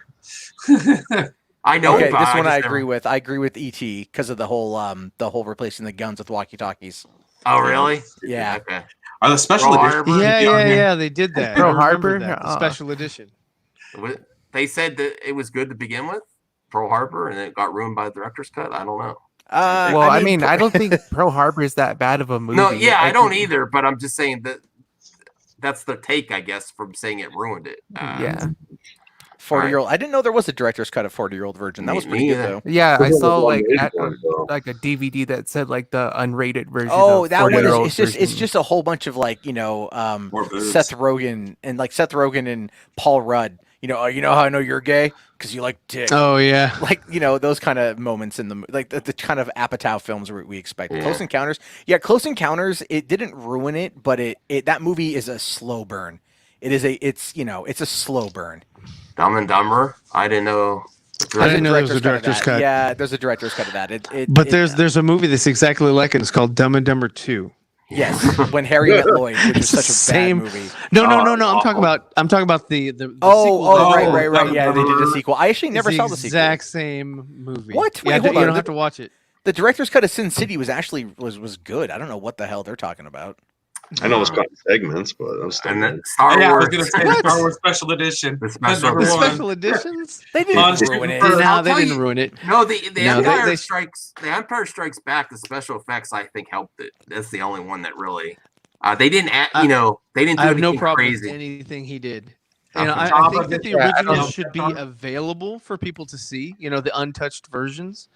I know. Okay, this one I agree with. I agree with E.T. because of the whole replacing the guns with walkie-talkies. Oh, really? Yeah. Okay. Are the special editions? Yeah, they did that. Pearl I remember Harbor? that, the special edition. They said that it was good to begin with, Pearl Harbor, and it got ruined by the director's cut. I don't know. Well, I mean, I don't think Pearl Harbor is that bad of a movie. No, yeah, I don't either. But I'm just saying that that's the take, I guess, from saying it ruined it. Yeah. 40-year-old. I didn't know there was a director's cut of 40-year-old virgin. That was pretty good though. Yeah, I saw like a DVD that said like the unrated version. Oh, of that one is it's version. just a whole bunch of Seth Rogen and Paul Rudd. You know how I know you're gay because you like dick. Oh yeah, those kind of moments in the kind of Apatow films we expect. Yeah. Close Encounters. Yeah, Close Encounters. It didn't ruin it, but that movie is a slow burn. It's a slow burn. Dumb and Dumber. I didn't know. I didn't know there was a director's cut. Yeah, there's a director's cut of that. There's a movie that's exactly like it. It's called Dumb and Dumber 2. Yes, When Harry Met Lloyd, which is such a bad movie. No. I'm talking about the sequel. Right. Yeah, they did a sequel. I actually never saw the sequel. Exact same movie. What? Wait, you don't have to watch it. The director's cut of Sin City was good. I don't know what the hell they're talking about. I know it's got segments, but I'm still. And then Star Wars. I was going to say the Star Wars special edition. The special editions? They didn't ruin it. No, they didn't ruin it. No, the Empire Strikes. The Empire Strikes Back. The special effects, I think, helped it. That's the only one that really. They didn't. They didn't do I have no anything problem crazy. with anything he did. I think that the original should be available for people to see. The untouched versions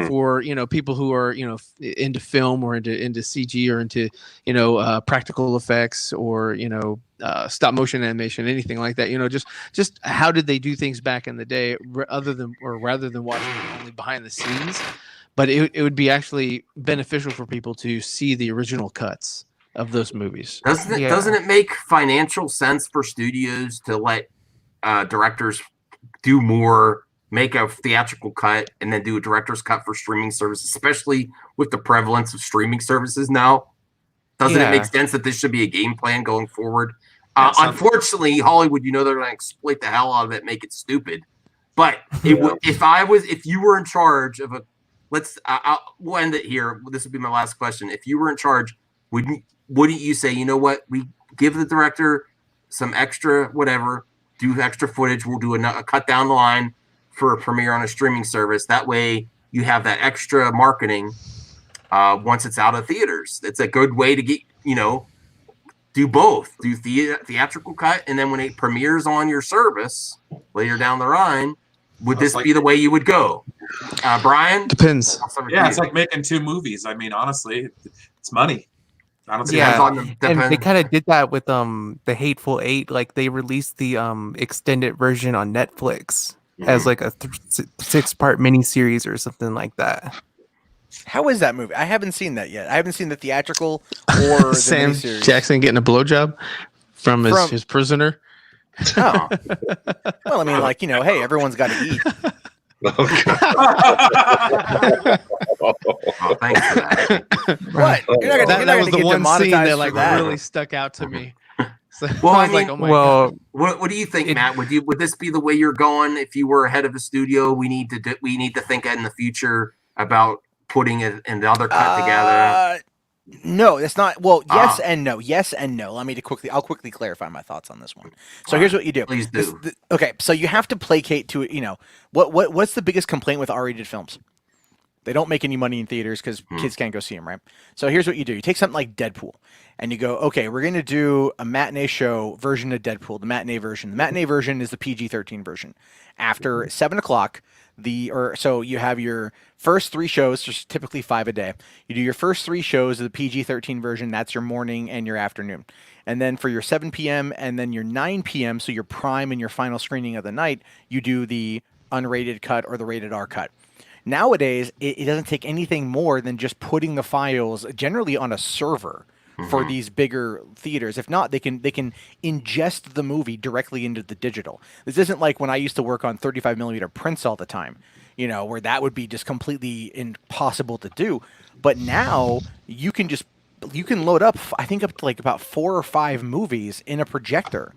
for people who are into film or into CG or into practical effects or stop motion animation, anything like that. Just how did they do things back in the day, rather than watching it only behind the scenes. But it would be actually beneficial for people to see the original cuts of those movies. Doesn't it make financial sense for studios to let directors do more, make a theatrical cut, and then do a director's cut for streaming services, especially with the prevalence of streaming services now? Doesn't it make sense that this should be a game plan going forward? Unfortunately, Hollywood, they're going to exploit the hell out of it, make it stupid. But if you were in charge of we'll end it here. This would be my last question. If you were in charge, wouldn't you say, you know what, we give the director some extra whatever, do extra footage, we'll do a cut down the line for a premiere on a streaming service. That way you have that extra marketing once it's out of theaters. It's a good way to get, do both. Do theatrical cut, and then when it premieres on your service later down the line, would this be the way you would go? Brian? Depends. Yeah, it's like making two movies. I mean, honestly, it's money. And they kind of did that with the Hateful Eight. Like they released the extended version on Netflix as like a 6-part miniseries or something like that. How is that movie? I haven't seen that yet. I haven't seen the theatrical or the Sam miniseries. Jackson getting a blowjob from his prisoner. Oh. Well, I mean, like, hey, everyone's got to eat. Thanks for that. What? That was the one scene that like that. really stuck out to me. So Well, I I was like, mean, oh my god. What do you think, Matt? Would this be the way you're going if you were head of the studio? We need to think in the future about putting it in the other cut together. No, that's not. Well, yes and no. Yes and no. I'll quickly clarify my thoughts on this one. So here's what you do. Please do. Okay, so you have to placate to it. What's the biggest complaint with R-rated films? They don't make any money in theaters because kids can't go see them, right? So here's what you do. You take something like Deadpool and you go, okay, we're going to do a matinee show version of Deadpool, the matinee version. The matinee version is the PG-13 version. After 7 o'clock, so you have your first 3 shows, just typically 5 a day. You do your first 3 shows of the PG-13 version. That's your morning and your afternoon. And then for your 7 p.m. and then your 9 p.m., so your prime and your final screening of the night, you do the unrated cut or the rated R cut. Nowadays, it doesn't take anything more than just putting the files generally on a server for these bigger theaters. If not, they can ingest the movie directly into the digital. This isn't like when I used to work on 35 millimeter prints all the time, where that would be just completely impossible to do. But now you can load up, I think up to like about 4 or 5 movies in a projector.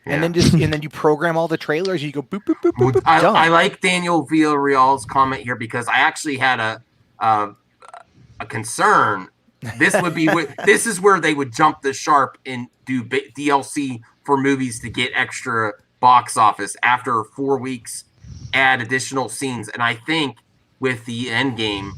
Yeah. And then you program all the trailers. You go boop boop boop boop. Boop, done. I like Daniel Villarreal's comment here because I actually had a concern. This would be this is where they would jump the sharp and do DLC for movies to get extra box office after 4 weeks. Add additional scenes, and I think with the Endgame,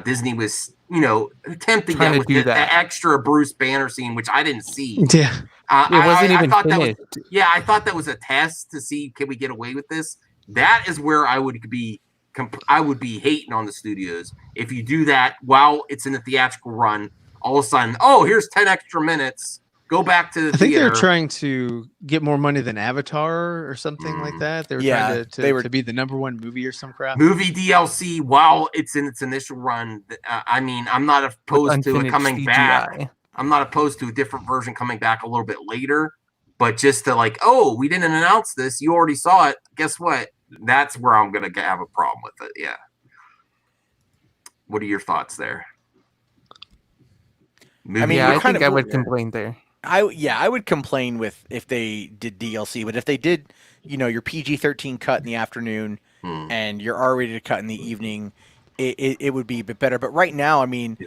Disney was attempting that with the extra Bruce Banner scene, which I didn't see. Yeah. It wasn't even finished. I thought that was a test to see can we get away with this. That is where I would be hating on the studios if you do that while it's in the theatrical run. All of a sudden, here's 10 extra minutes. Go back to the theater. I think they're trying to get more money than Avatar or something like that. They were trying to be the #1 movie or some crap. Movie DLC while it's in its initial run. I mean, I'm not opposed to it coming back. I'm not opposed to a different version coming back a little bit later, but just to we didn't announce this. You already saw it. Guess what? That's where I'm going to have a problem with it. Yeah. What are your thoughts there? I think I would complain there. I would complain with if they did DLC, but if they did, your PG-13 cut in the afternoon and your R-rated cut in the evening, it would be a bit better. But right now, I mean,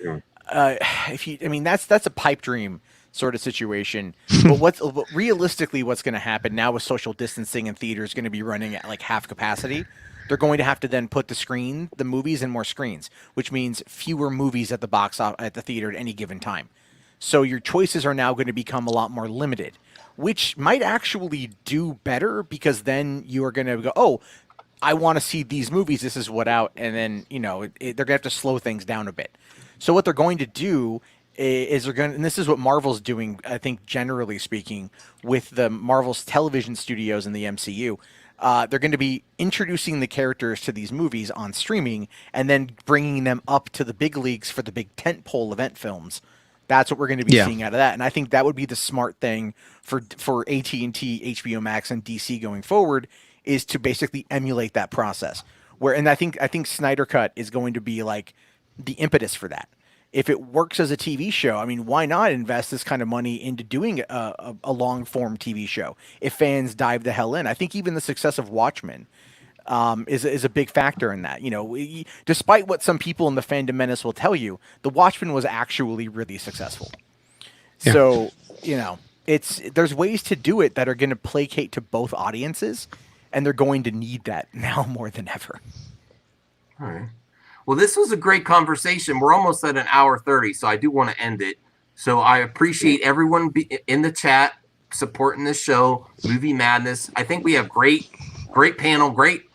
that's a pipe dream sort of situation. But realistically, what's going to happen now with social distancing and theaters going to be running at like half capacity? They're going to have to then put the movies in more screens, which means fewer movies at the theater at any given time. So your choices are now going to become a lot more limited, which might actually do better because then you are going to go, I want to see these movies. This is what out. And then, they're going to have to slow things down a bit. So what they're going to do is and this is what Marvel's doing, I think, generally speaking, with the Marvel's television studios in the MCU. They're going to be introducing the characters to these movies on streaming and then bringing them up to the big leagues for the big tentpole event films. That's what we're going to be seeing out of that. And I think that would be the smart thing for AT&T, HBO Max, and DC going forward is to basically emulate that process. And I think Snyder Cut is going to be like the impetus for that. If it works as a TV show, I mean, why not invest this kind of money into doing a long-form TV show if fans dive the hell in? I think even the success of Watchmen is a big factor in that. Despite what some people in the fandom menace will tell you, the Watchmen was actually really successful. Yeah. So, there's ways to do it that are going to placate to both audiences, and they're going to need that now more than ever. All right. Well, this was a great conversation. We're almost at an hour 30, so I do want to end it. So I appreciate everyone in the chat supporting this show, Movie Madness. I think we have great panel, great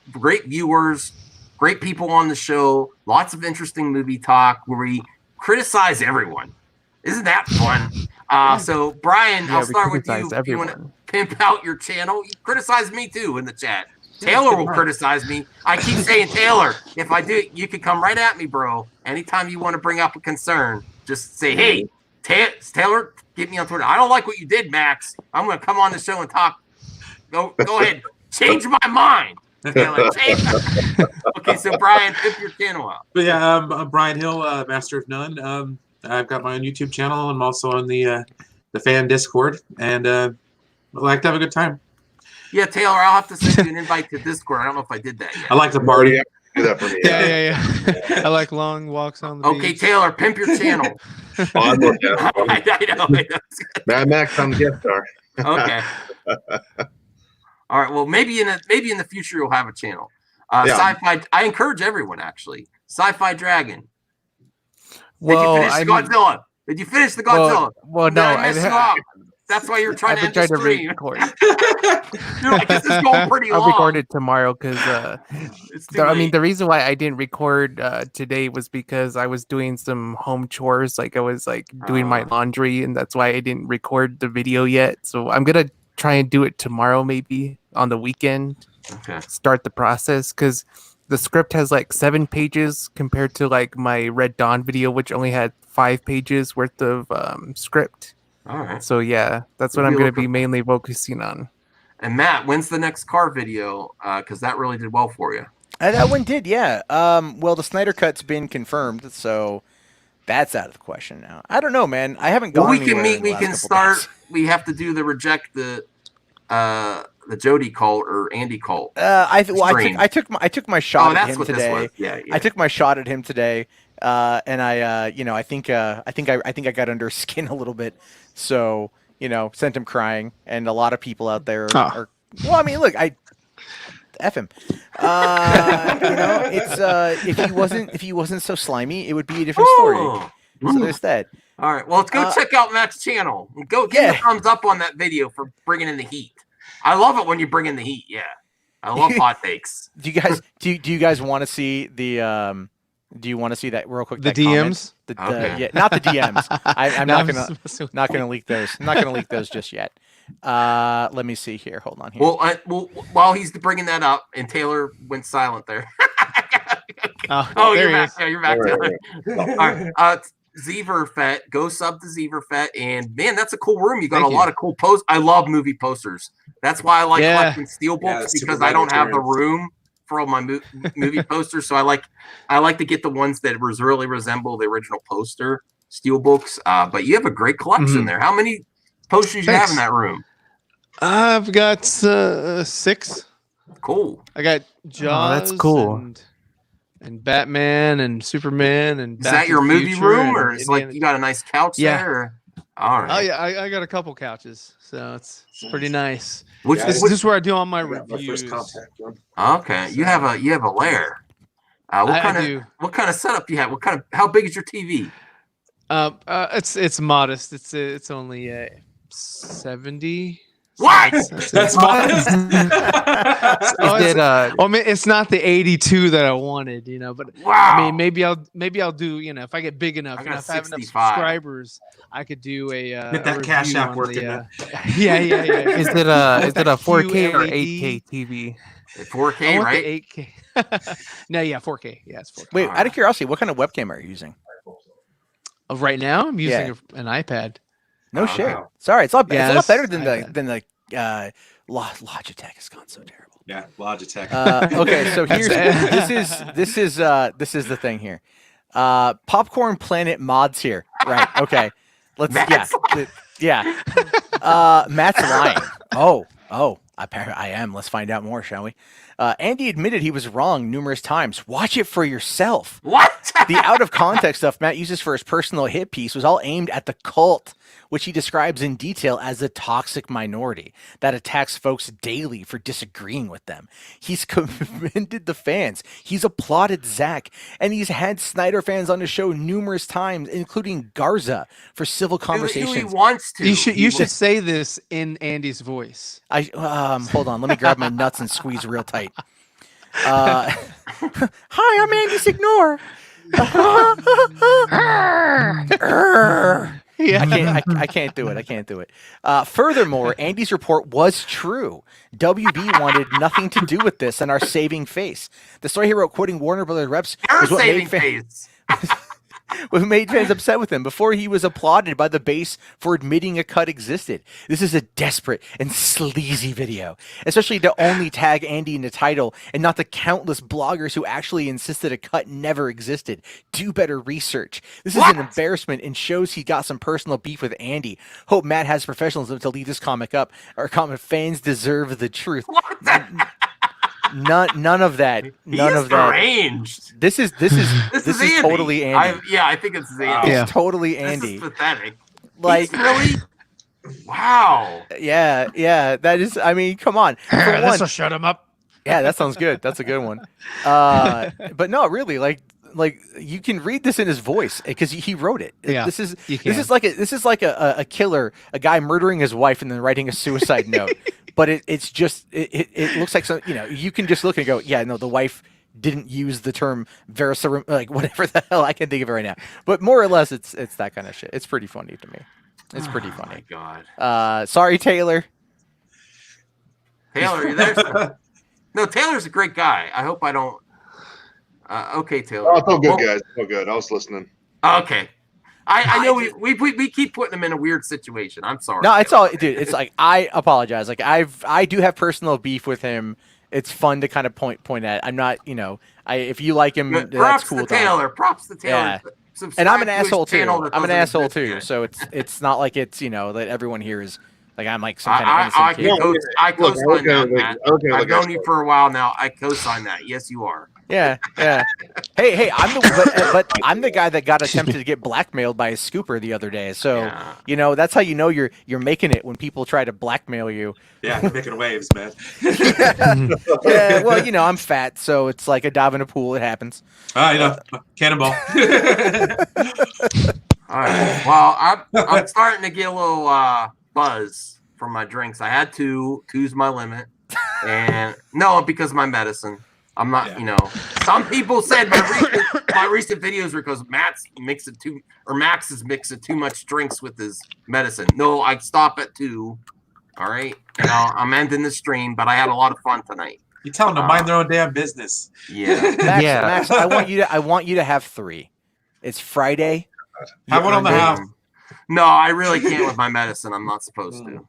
viewers, great people on the show, lots of interesting movie talk where we criticize everyone. Isn't that fun? So, Brian, I'll start with you. If you want to pimp out your channel, you criticize me too in the chat. Taylor will criticize me. I keep saying, Taylor, if I do, you can come right at me, bro. Anytime you want to bring up a concern, just say, hey, Taylor, get me on Twitter. I don't like what you did, Max. I'm going to come on the show and talk. Go ahead. Change my mind. Taylor, okay, so Brian, pimp your channel up. But yeah, I'm Brian Hill, Master of None. I've got my own YouTube channel. I'm also on the fan Discord, and I like to have a good time. Yeah, Taylor, I'll have to send you an invite to Discord. I don't know if I did that yet. I like the party. Do that for me. Yeah. I like long walks on the Okay, beach. Taylor, pimp your channel. I know. I know. Mad Max on gift star. Okay. All right. Well, maybe in the future you'll have a channel. Sci-fi. I encourage everyone actually. Sci-fi Dragon. Well, Did you finish Godzilla? Did you finish the Godzilla? Well, no. I messed you up? That's why you're trying to end the stream. Record. You're like, this is going pretty long. I'll record it tomorrow because I mean the reason why I didn't record today was because I was doing some home chores, like I was like doing my laundry, and that's why I didn't record the video yet. So I'm gonna try and do it tomorrow, maybe on the weekend. Okay. Start the process because the script has like 7 pages compared to like my Red Dawn video, which only had 5 pages worth of script. All right. So yeah, that's what I'm going to be mainly focusing on. And Matt, when's the next car video? Because that really did well for you. That one did, yeah. Well, the Snyder Cut's been confirmed, so that's out of the question now. I don't know, man. I haven't gone. Well, we can meet. We can start. Days. We have to do the reject the Jody cult or Andy cult. I took my shot at him today. Yeah. I took my shot at him today. And I think I got under his skin a little bit. So, sent him crying, and a lot of people out there are well, I mean, look, F him. It's if he wasn't so slimy, it would be a different story. So there's that. All right. Well, let's go check out Matt's channel. Go give a thumbs up on that video for bringing in the heat. I love it when you bring in the heat. Yeah. I love hot takes. Do you guys want to see the Do you want to see that real quick? The DMs? Yeah, not the DMs. I'm not gonna leak those. I'm not gonna leak those just yet. Let me see here. Hold on here. Well, while he's bringing that up, and Taylor went silent there. You're back. Yeah, you're back, Taylor. All right. Zeverfet, go sub to Zeverfet, and man, that's a cool room. You got a lot of cool posts. I love movie posters. That's why I like collecting steelbooks because I don't have the room for all my movie posters, so I like to get the ones that really resemble the original poster steelbooks. But you have a great collection there. How many posters you have in that room? I've got 6. Cool. I got Jaws. That's cool. And Batman and Superman and. Is that your movie room, or is like you got a nice couch there? Or? All right. Oh yeah, I got a couple couches, so it's pretty nice. This is where I do all my reviews. Okay, you have a lair. What kind of setup do you have? How big is your TV? It's modest. It's only 70. What? That's modest. I mean, it's not the 82 that I wanted, But I mean, maybe I'll do. If I get big enough, if I have enough subscribers, I could do a get that Cash App working. Yeah. Is it a 4K or 8K TV? 4K, right? 8K. No, yeah, 4K. Yeah, it's 4K. Wait, out of curiosity, what kind of webcam are you using? Right now, I'm using an iPad. No shit. Wow. Sorry, it's a lot better than the Logitech has gone so terrible. Yeah, Logitech. Okay, so this is the thing here. Popcorn Planet mods here. Right. Okay. Let's Matt's lying. Oh, I am. Let's find out more, shall we? Andy admitted he was wrong numerous times. Watch it for yourself. What? The out of context stuff Matt uses for his personal hit piece was all aimed at the cult, which he describes in detail as a toxic minority that attacks folks daily for disagreeing with them. He's commended the fans. He's applauded Zach, and he's had Snyder fans on the show numerous times, including Garza, for civil conversations. He wants to. You should say this in Andy's voice. Hold on. Let me grab my nuts and squeeze real tight. Hi, I'm Andy Signor. I can't do it. I can't do it. Furthermore, Andy's report was true. WB wanted nothing to do with this and are saving face. The story he wrote, quoting Warner Brothers reps, was what made fans. What made fans upset with him before he was applauded by the base for admitting a cut existed. This is a desperate and sleazy video, especially to only tag Andy in the title and not the countless bloggers who actually insisted a cut never existed. Do better research. This is an embarrassment and shows he got some personal beef with Andy. Hope Matt has professionalism to leave this comic up. Our comic fans deserve the truth. None of that. None of that. Deranged. This is totally Andy. I think it's Andy. It's totally Andy. This is pathetic. Like really? Wow. Yeah. That is. I mean, come on. This will shut him up. Yeah, that sounds good. That's a good one. But no, really, like you can read this in his voice because he wrote it. Yeah, this is like a killer, a guy murdering his wife and then writing a suicide note. But it's just it looks like some, you can just look and go, yeah, no, the wife didn't use the term verisimilitude, like whatever the hell, I can't think of it right now. But more or less, it's that kind of shit. It's pretty funny to me. It's pretty funny. Oh my God. Sorry, Taylor. Taylor, are you there? No, Taylor's a great guy. I hope I don't. Okay, Taylor. Oh, it's all good, guys. It's all good. I was listening. Okay. I know we keep putting him in a weird situation. I'm sorry. No, it's all, dude. It's like, I apologize. Like I do have personal beef with him. It's fun to kind of point at. I'm not, if you like him, that's cool. Props to Taylor. Yeah. And I'm an asshole too. I'm an asshole too. So it's not like it's that everyone here is like I'm like some kind of innocent kid. I co-sign that, Matt. I've known you for a while now. I co-sign that. Yes, you are. Yeah. Hey, but I'm the guy that got attempted to get blackmailed by a scooper the other day. So that's how you know you're making it when people try to blackmail you. Yeah, you're making waves, man. Yeah, well, I'm fat, so it's like a dive in a pool. It happens. Cannonball. All right. Well, I'm starting to get a little buzz from my drinks. I had two's my limit, and no, because of my medicine. I'm not, some people said my recent videos were because Max is mixing too much drinks with his medicine. No, I stop at 2. All right. And I'm ending the stream, but I had a lot of fun tonight. You tell them to mind their own damn business. Yeah. Max, I want you to have 3. It's Friday. Have one on the house. No, I really can't with my medicine. I'm not supposed to.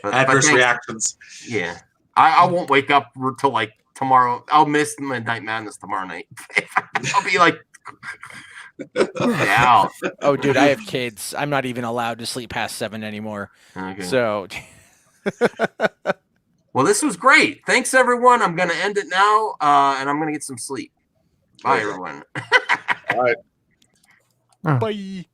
Adverse reactions. Yeah. I won't wake up till like tomorrow. I'll miss Midnight Madness tomorrow night. I'll be like out. Oh, dude, I have kids. I'm not even allowed to sleep past 7 anymore. Okay. So well, this was great. Thanks, everyone. I'm going to end it now, and I'm going to get some sleep. Bye, everyone. All right. Bye.